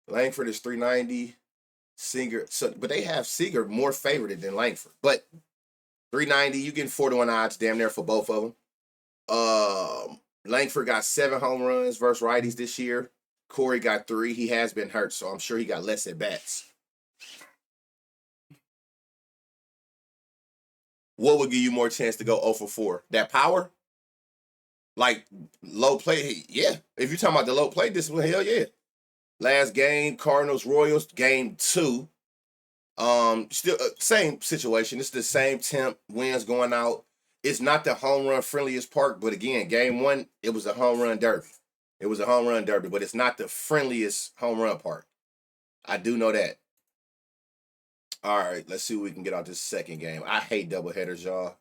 Langford is 390. Seager, but they have Seager more favored than Langford. But 390, you getting 4-1 odds damn near for both of them. Langford got 7 home runs versus righties this year. Corey got 3. He has been hurt, so I'm sure he got less at bats. What would give you more chance to go 0 for 4? That power? Like low play? Yeah. If you're talking about the low play discipline, hell yeah. Last game, Cardinals, Royals, game 2. Still same situation. It's the same temp, winds going out. It's not the home run friendliest park, but again, game 1, it was a home run derby. It was a home run derby, but it's not the friendliest home run park. I do know that. All right, let's see what we can get out this second game. I hate doubleheaders, y'all.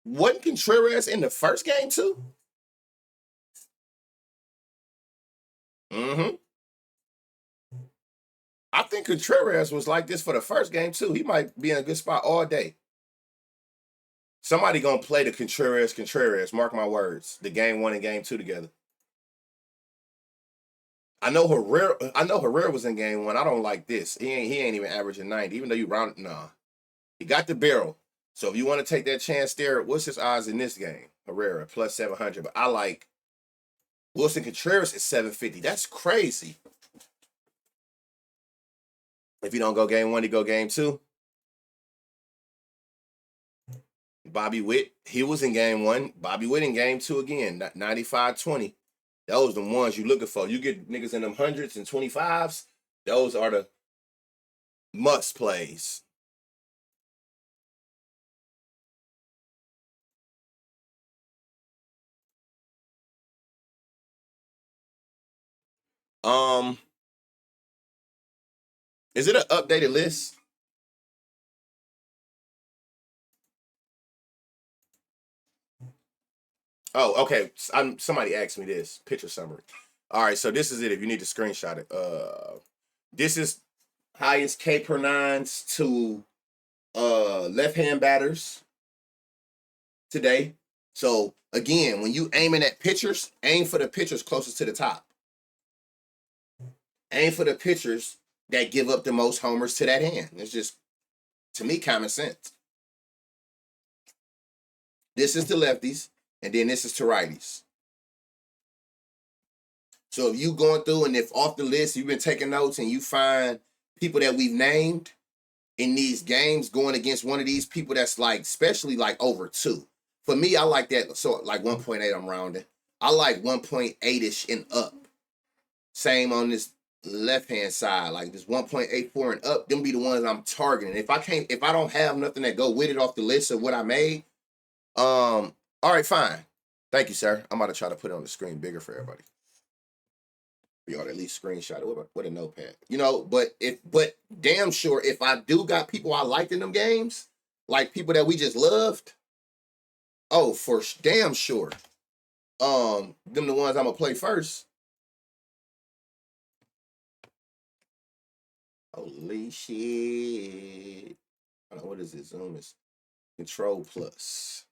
Wasn't Contreras in the first game too? Mm-hmm. I think Contreras was like this for the first game too. He might be in a good spot all day. Somebody gonna play the Contreras. Mark my words. The game 1 and game 2 together. I know Herrera was in game 1. I don't like this. He ain't even averaging 90, even though you round. Nah. He got the barrel. So if you want to take that chance there, what's his odds in this game? Herrera plus 700. But I like Wilson Contreras at 750. That's crazy. If you don't go game 1, you go game 2. Bobby Witt, he was in game 1. Bobby Witt in game 2 again, 95-20. Those the ones you looking for. You get niggas in them hundreds and 25s. Those are the must plays. Is it an updated list? Oh, okay. Somebody asked me this picture summary. All right, so this is it. If you need to screenshot it, this is highest K per nines to left hand batters today. So again, when you aiming at pitchers, aim for the pitchers closest to the top. Aim for the pitchers that give up the most homers to that hand. It's just, to me, common sense. This is to lefties, and then this is to righties. So if you going through and if off the list you've been taking notes and you find people that we've named in these games going against one of these people that's like, especially like over 2. For me, I like that. So like 1.8, I'm rounding. I like 1.8-ish and up. Same on this left-hand side, like this 1.84 and up. Them be the ones I'm targeting. If I don't have nothing that go with it off the list of what I made, all right, fine. Thank you, sir. I'm about to try to put it on the screen bigger for everybody. We ought to at least screenshot it with a notepad. But damn sure if I do got people I liked in them games, like people that we just loved, oh, for damn sure. Them the ones I'm gonna play first. Holy shit. I don't know, what is it? Zoom is Control Plus.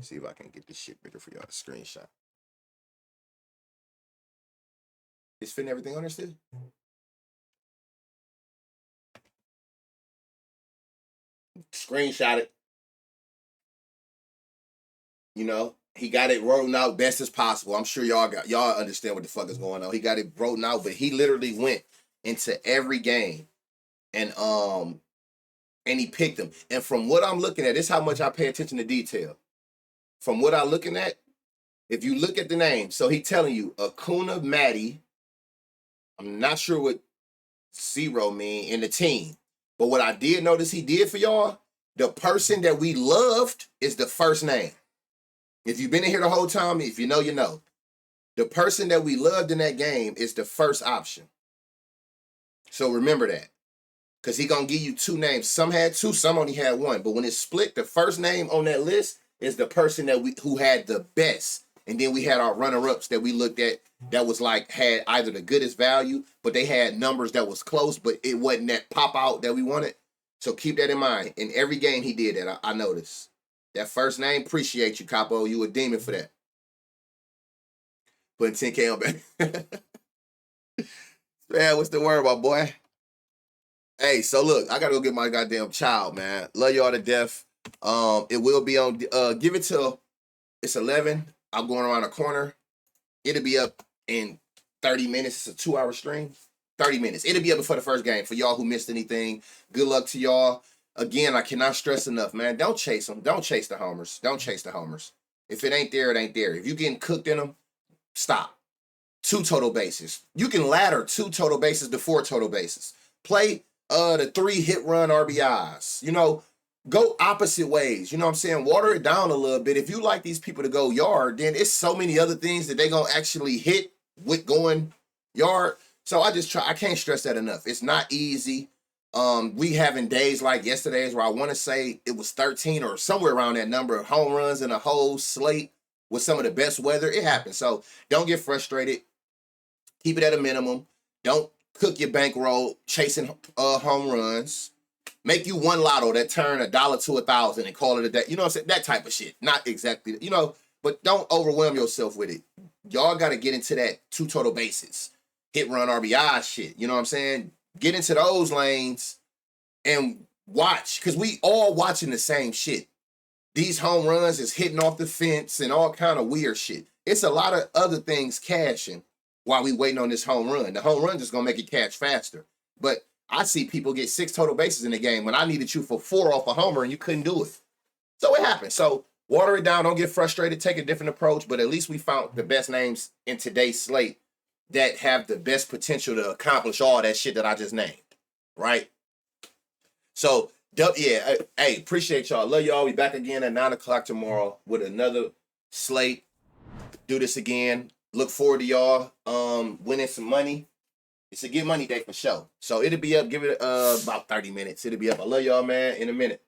See if I can get this shit bigger for y'all to screenshot. Is fitting everything on there still? Screenshot it. He got it rolling out best as possible. I'm sure y'all understand what the fuck is going on. He got it rolling out, but he literally went into every game and he picked them. And from what I'm looking at, this is how much I pay attention to detail. From what I'm looking at, if you look at the name, so he telling you Acuna Matty. I'm not sure what 0 mean in the team. But what I did notice he did for y'all, the person that we loved is the first name. If you've been in here the whole time, if you know, you know. The person that we loved in that game is the first option. So remember that. Because he's going to give you 2 names. Some had 2, some only had 1. But when it's split, the first name on that list is the person who had the best. And then we had our runner-ups that we looked at that was like, had either the goodest value, but they had numbers that was close, but it wasn't that pop out that we wanted. So keep that in mind. In every game he did that, I noticed. That first name, appreciate you, Capo. You a demon for that. Putting 10K on back. Man, what's the word, my boy? Hey, so look, I gotta go get my goddamn child, man. Love y'all to death. It will be on, give it till it's 11. I'm going around the corner. It'll be up in 30 minutes. It's a 2-hour stream. 30 minutes. It'll be up before the first game. For y'all who missed anything, good luck to y'all. Again, I cannot stress enough, man. Don't chase them. Don't chase the homers. Don't chase the homers. If it ain't there, it ain't there. If you getting cooked in them, stop. 2 total bases. You can ladder 2 total bases to 4 total bases. Play the 3 hit run RBIs. Go opposite ways. You know what I'm saying? Water it down a little bit. If you like these people to go yard, then it's so many other things that they gonna actually hit with going yard. So I can't stress that enough. It's not easy. We having days like yesterday's where I want to say it was 13 or somewhere around that number of home runs in a whole slate with some of the best weather. It happens. So don't get frustrated. Keep it at a minimum. Don't cook your bankroll chasing home runs. Make you 1 lotto that turn $1 to 1,000 and call it a day. You know what I'm saying? That type of shit. Not exactly, but don't overwhelm yourself with it. Y'all got to get into that 2 total bases. Hit run RBI shit. You know what I'm saying? Get into those lanes and watch. Because we all watching the same shit. These home runs is hitting off the fence and all kind of weird shit. It's a lot of other things cashing while we waiting on this home run. The home run just going to make it cash faster. But I see people get 6 total bases in the game when I needed you for 4 off a homer and you couldn't do it. So it happens. So water it down. Don't get frustrated. Take a different approach. But at least we found the best names in today's slate that have the best potential to accomplish all that shit that I just named. Right? So, yeah. Hey, appreciate y'all. Love y'all. We back again at 9 o'clock tomorrow with another slate. Do this again. Look forward to y'all winning some money. It's a get money day for sure. So it'll be up. Give it about 30 minutes. It'll be up. I love y'all, man. In a minute.